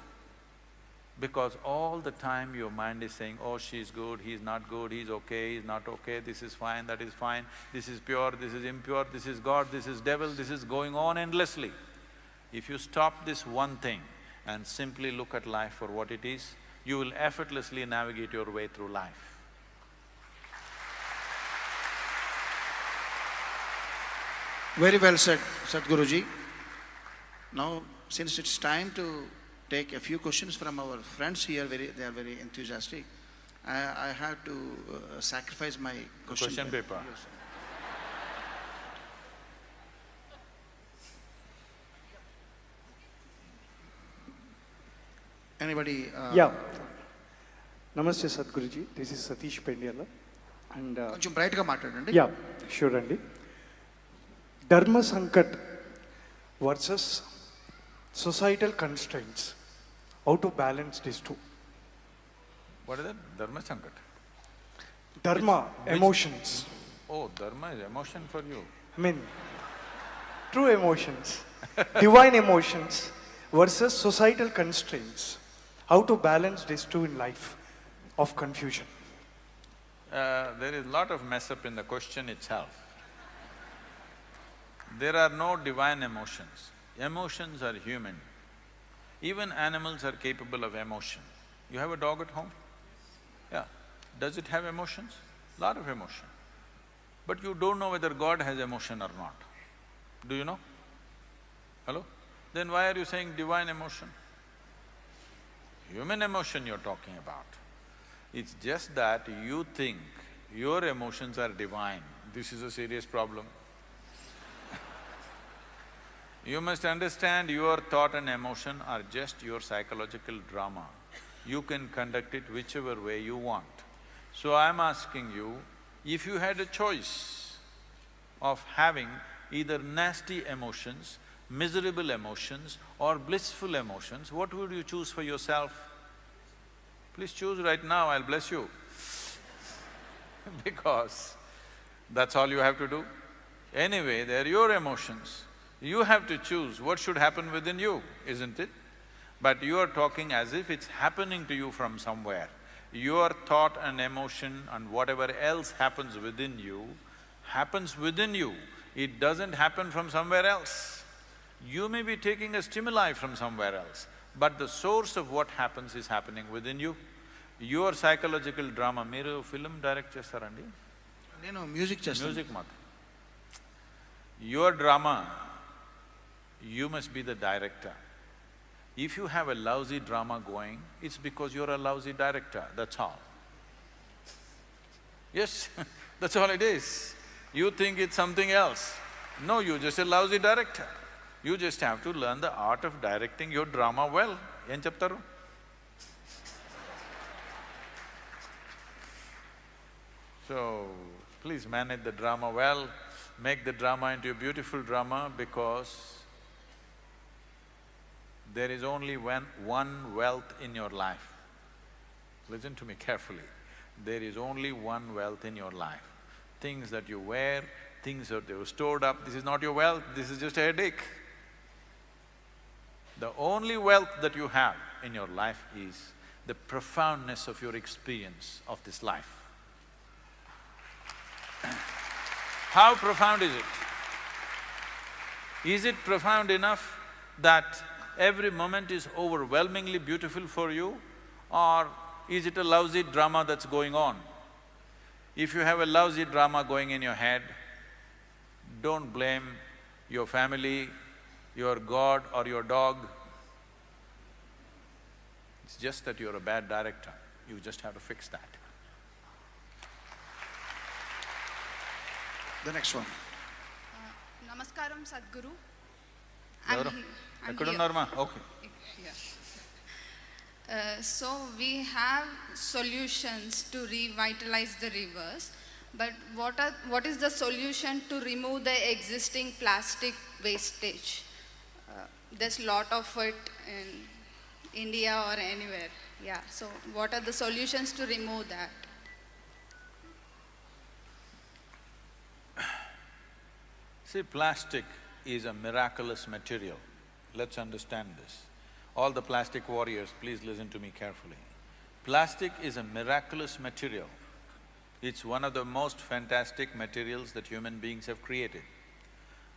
because all the time your mind is saying, oh, she's good, he's not good, he's okay, he's not okay, this is fine, that is fine, this is pure, this is impure, this is God, this is devil, this is going on endlessly. If you stop this one thing and simply look at life for what it is, you will effortlessly navigate your way through life. Very well said, Sadhguruji. Now, since it's time to take a few questions from our friends here, they are very enthusiastic, I have to sacrifice my question paper. Yes. Anybody? Yeah. Namaste Sadhguruji, this is Satish Pendiala. And కొంచెం బ్రైట్గా మాట్లాడండి. yeah, sure అండి. Dharma Sankat versus societal constraints. How to balance these two? What is that? Dharma Sankat? Dharma, emotions. Oh, dharma is emotion for you. I mean, true emotions, divine emotions versus societal constraints. How to balance these two in life of confusion? There is a lot of mess up in the question itself. There are no divine emotions. Emotions are human. Even animals are capable of emotion. You have a dog at home? Yeah. Does it have emotions? Lot of emotion. But you don't know whether God has emotion or not. Do you know? Hello? Then why are you saying divine emotion? Human emotion you're talking about. It's just that you think your emotions are divine. This is a serious problem. You must understand your thought and emotion are just your psychological drama. You can conduct it whichever way you want. So I'm asking you, if you had a choice of having either nasty emotions, miserable emotions or blissful emotions, what would you choose for yourself? Please choose right now, I'll bless you. Because that's all you have to do. Anyway, they're your emotions. You have to choose what should happen within you, isn't it? But you are talking as if it's happening to you from somewhere. Your thought and emotion and whatever else happens within you, happens within you. It doesn't happen from somewhere else. You may be taking a stimuli from somewhere else, but the source of what happens is happening within you. Your psychological drama, మీరు film direct చేస్తారండి? నేను music చేస్తాను. Music మాత్రం. Your drama, you must be the director. If you have a lousy drama going, it's because you're a lousy director, that's all. Yes, that's all it is. You think it's something else. No, you're just a lousy director. You just have to learn the art of directing your drama well. ఏం చెప్తారు? So, please manage the drama well, make the drama into a beautiful drama, because there is only one wealth in your life. Listen to me carefully. There is only one wealth in your life. Things that you wear, things that you stored up, this is not your wealth, this is just a headache. The only wealth that you have in your life is the profoundness of your experience of this life. How profound is it? Is it profound enough that every moment is overwhelmingly beautiful for you, or is it a lousy drama that's going on? If you have a lousy drama going in your head, Don't blame your family, your God or your dog. It's just that you're a bad director. You just have to fix that. The next one. Namaskaram, Sadhguru. ఎవరు? ఎక్కడున్నారమ్మా? Okay. So we have solutions to revitalize the rivers, but what is the solution to remove the existing plastic wastage? There's lot of it in India or anywhere. Yeah. So what are the solutions to remove that? See, plastic is a miraculous material. Let's understand this. All the plastic warriors, please listen to me carefully. Plastic is a miraculous material. It's one of the most fantastic materials that human beings have created.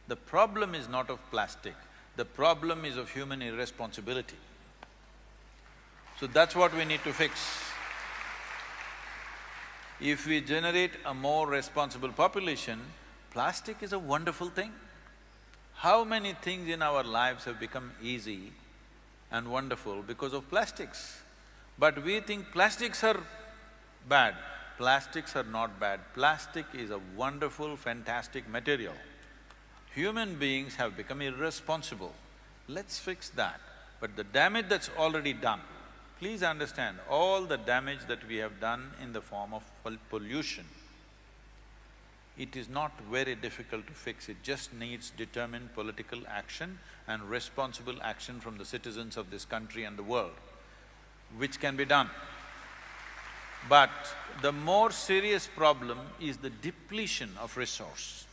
The problem is not of plastic, the problem is of human irresponsibility. So that's what we need to fix. If we generate a more responsible population, plastic is a wonderful thing. How many things in our lives have become easy and wonderful because of plastics? But we think plastics are bad. Plastics are not bad. Plastic is a wonderful, fantastic material. Human beings have become irresponsible. Let's fix that. But the damage that's already done, please understand, all the damage that we have done in the form of pollution, it is not very difficult to fix, it just needs determined political action and responsible action from the citizens of this country and the world, which can be done. But the more serious problem is the depletion of resource.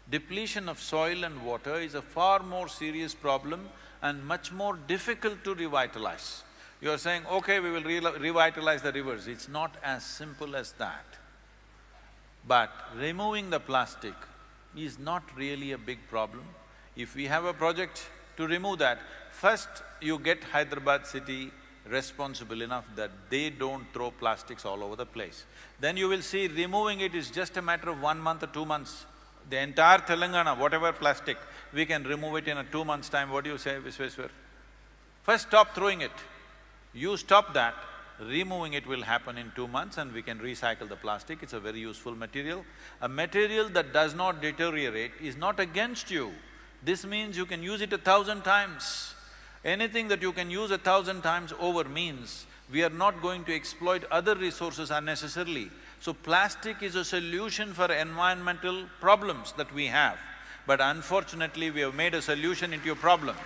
Depletion of soil and water is a far more serious problem and much more difficult to revitalize. You are saying, okay, we will revitalize the rivers. It's not as simple as that. But removing the plastic is not really a big problem. If we have a project to remove that, first you get Hyderabad city responsible enough that they don't throw plastics all over the place. Then you will see removing it is just a matter of 1 month or 2 months. The entire Telangana, whatever plastic, we can remove it in a 2 months' time. What do you say, Visweswar? First stop throwing it. You stop that, removing it will happen in 2 months and we can recycle the plastic. It's a very useful material. A material that does not deteriorate is not against you. This means you can use it 1,000 times. Anything that you can use 1,000 times over means we are not going to exploit other resources unnecessarily. So plastic is a solution for environmental problems that we have. But unfortunately, we have made a solution into your problem.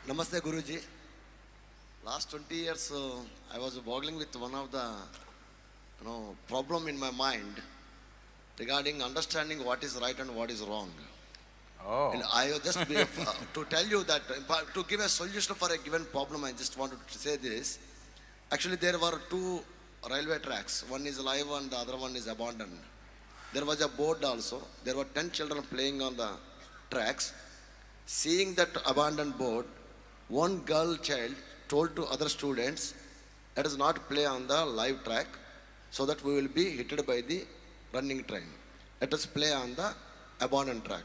Namaste Guruji. Last 20 years I was boggling with one of the problem in my mind regarding understanding what is right and what is wrong. Oh. And I just to tell you that to give a solution for a given problem, I just wanted to say this. Actually there were 2 railway tracks, one is live and the other one is abandoned. There was a board also, there were 10 children playing on the tracks. Seeing that abandoned board, one girl child told to other students, let us not play on the live track so that we will be hit by the running train. Let us play on the abandoned track.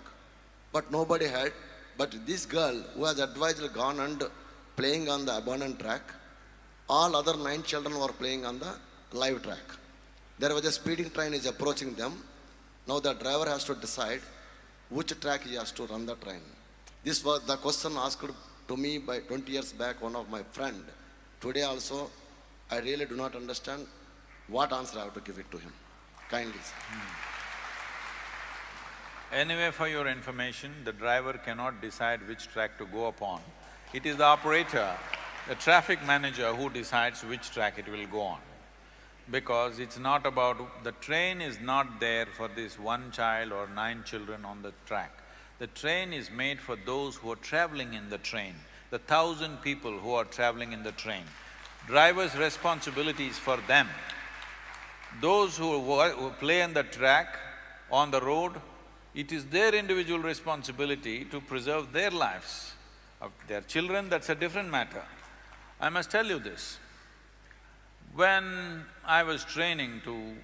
But nobody had, but this girl who has advised gone and playing on the abandoned track, all other 9 children were playing on the live track. There was a speeding train is approaching them. Now the driver has to decide which track he has to run the train. This was the question asked to me by 20 years back one of my friend. Today also, I really do not understand what answer I have to give it to him. Kindly. Anyway, for your information, the driver cannot decide which track to go upon. It is the operator, the traffic manager who decides which track it will go on. Because it's not about… the train is not there for this one child or 9 children on the track. The train is made for those who are traveling in the train, the 1,000 people who are traveling in the train. Driver's responsibility is for them. Those who play on the track, on the road, it is their individual responsibility to preserve their lives. Of their children, that's a different matter. I must tell you this. When I was training to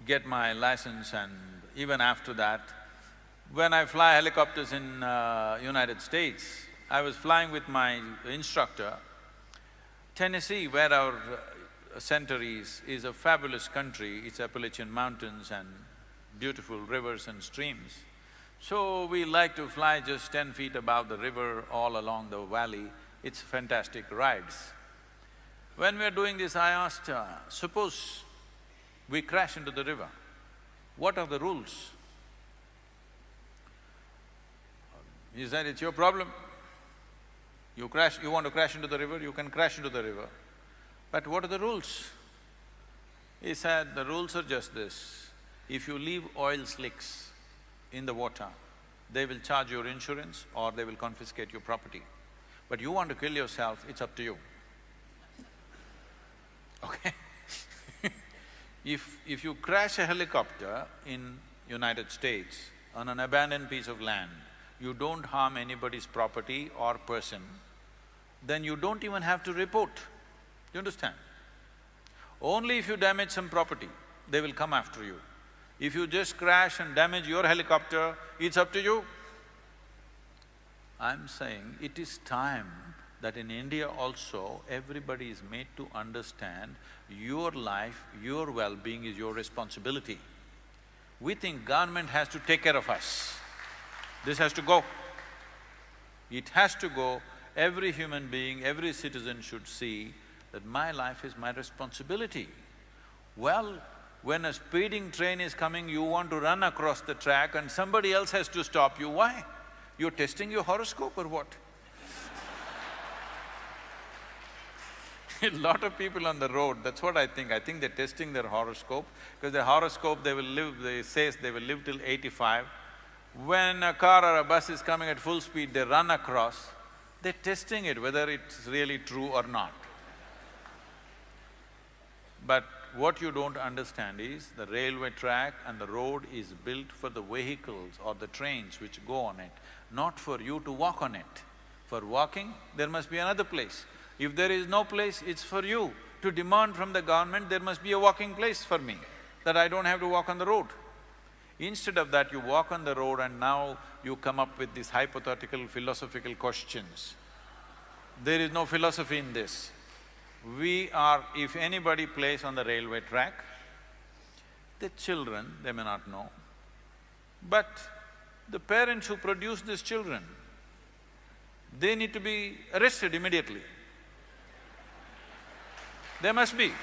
get my license and even after that, when I fly helicopters in United States, I was flying with my instructor. Tennessee, where our center is a fabulous country. It's Appalachian Mountains and beautiful rivers and streams. So we like to fly just 10 feet above the river all along the valley. It's fantastic rides. When we are doing this, I asked, suppose we crash into the river, what are the rules? He said, it's your problem. You want to crash into the river, you can crash into the river. But what are the rules? He said, the rules are just this. If you leave oil slicks in the water, they will charge your insurance or they will confiscate your property. But you want to kill yourself, it's up to you. Okay? If you crash a helicopter in United States on an abandoned piece of land, you don't harm anybody's property or person, then you don't even have to report. You understand? Only if you damage some property, they will come after you. If you just crash and damage your helicopter, it's up to you. I'm saying it is time that in India also, everybody is made to understand your life, your well-being is your responsibility. We think government has to take care of us. This has to go. It has to go. Every human being, every citizen should see that my life is my responsibility. Well, when a speeding train is coming, you want to run across the track and somebody else has to stop you. Why? You're testing your horoscope or what? A lot of people on the road, that's what I think they're testing their horoscope, because their horoscope they says they will live till 85. When a car or a bus is coming at full speed, they run across, they're testing it whether it's really true or not. But what you don't understand is the railway track and the road is built for the vehicles or the trains which go on it, not for you to walk on it. For walking, there must be another place. If there is no place, it's for you to demand from the government, there must be a walking place for me, that I don't have to walk on the road. Instead of that, you walk on the road and now you come up with these hypothetical philosophical questions. There is no philosophy in this. If anybody plays on the railway track, the children, they may not know, but the parents who produce these children, they need to be arrested immediately. They must be.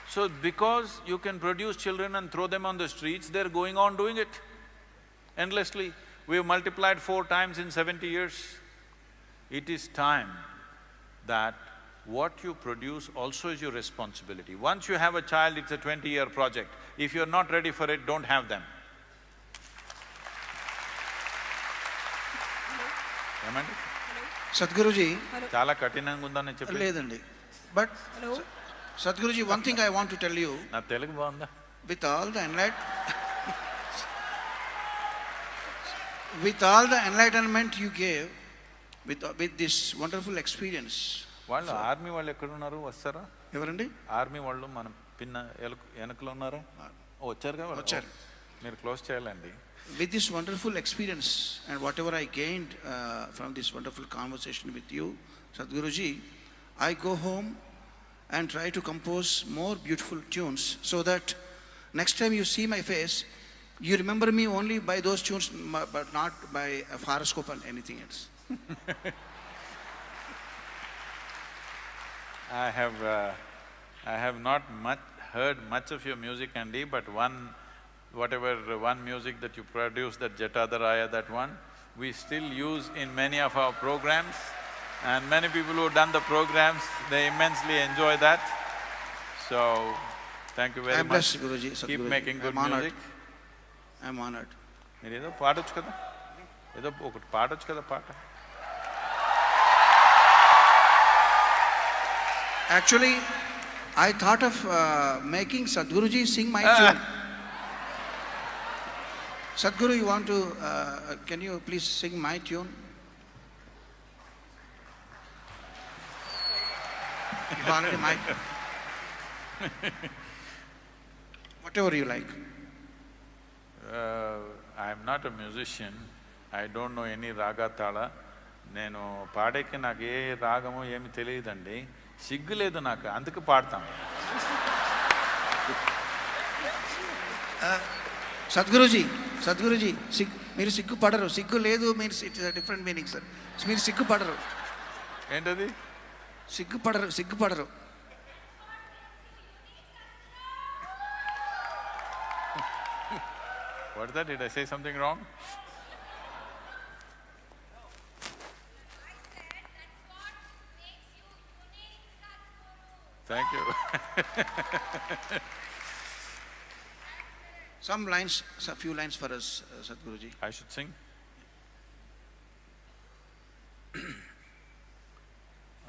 So because you can produce children and throw them on the streets, they're going on doing it endlessly. We've multiplied 4 times in 70 years. It is time that what you produce also is your responsibility. Once you have a child, it's a 20-year project. If you're not ready for it, don't have them. ఏమండి? Sadhguruji, చాలా కఠినంగా ఉందని చెప్పి లేదండి. But Sadhguruji, one thing I want to tell you, నా తెలుగు బాగుందా? with all the enlightenment you gave, with this wonderful experience. వాళ్ళు army వాళ్ళు ఎక్కడున్నారు, వస్తారా? ఎవరండి? ఆర్మీ వాళ్ళు మన వెనకలో ఉన్నారా? వచ్చారు కదా? వచ్చారు. మీరు క్లోజ్ చేయాలండి. With this wonderful experience and whatever I gained from this wonderful conversation with you, Sadhguruji, I go home and try to compose more beautiful tunes so that next time you see my face, you remember me only by those tunes but not by a horoscope and anything else. I have not heard much of your music, Andy, but one music that you produced, that Jatadaraya, that one, we still use in many of our programs, and many people who have done the programs, they immensely enjoy that. So, thank you very I'm much. blessed, Guruji, Keep Sadhguruji. making good I'm honored. music. I'm honored. మీరు ఏదో పాడొచ్చు కదా, ఏదో ఒకటి పాడొచ్చు కదా పాట. Actually, I thought of making Sadhguruji sing my tune. Sadhguru, you want to… can you please sing my tune? You already mic. Whatever you like. I am not a musician. I don't know any raga tala. నేను పాడేకి నాకు ఏ రాగమో ఏమి తెలియదండి. సిగ్గు లేదు నాకు, అందుకు పాడతాను. సద్గురుజీ, మీరు సిగ్గుపడరు. సిగ్గు లేదు, మీరు it is different meaning sir. మీరు సిగ్గుపడరు. ఏంటది? సిగ్గుపడరు. What is that? Did I say something wrong? Thank you. Few lines for us, Sadhguruji. I should sing?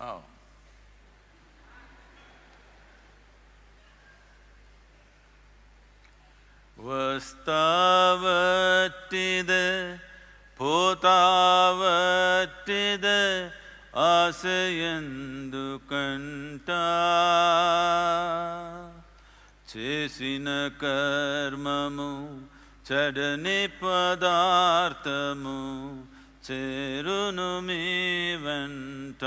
Oh. Vastavatide, potavatide, ఆశయందు కంట చేసిన కర్మము చెడని పదార్థము చేరును మీ వెంట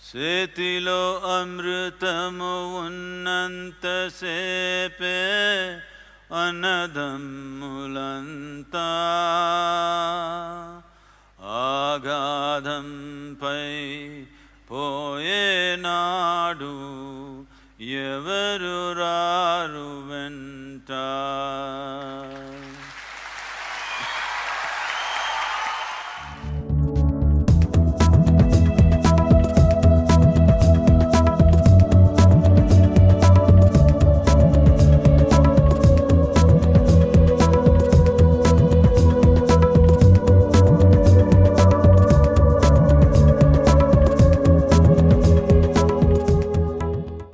చేతిలో అమృతము ఉన్నంతసేపే అన్నదమ్ములంతా ఆగాధంపై పోయేనాడు ఎవరు రారు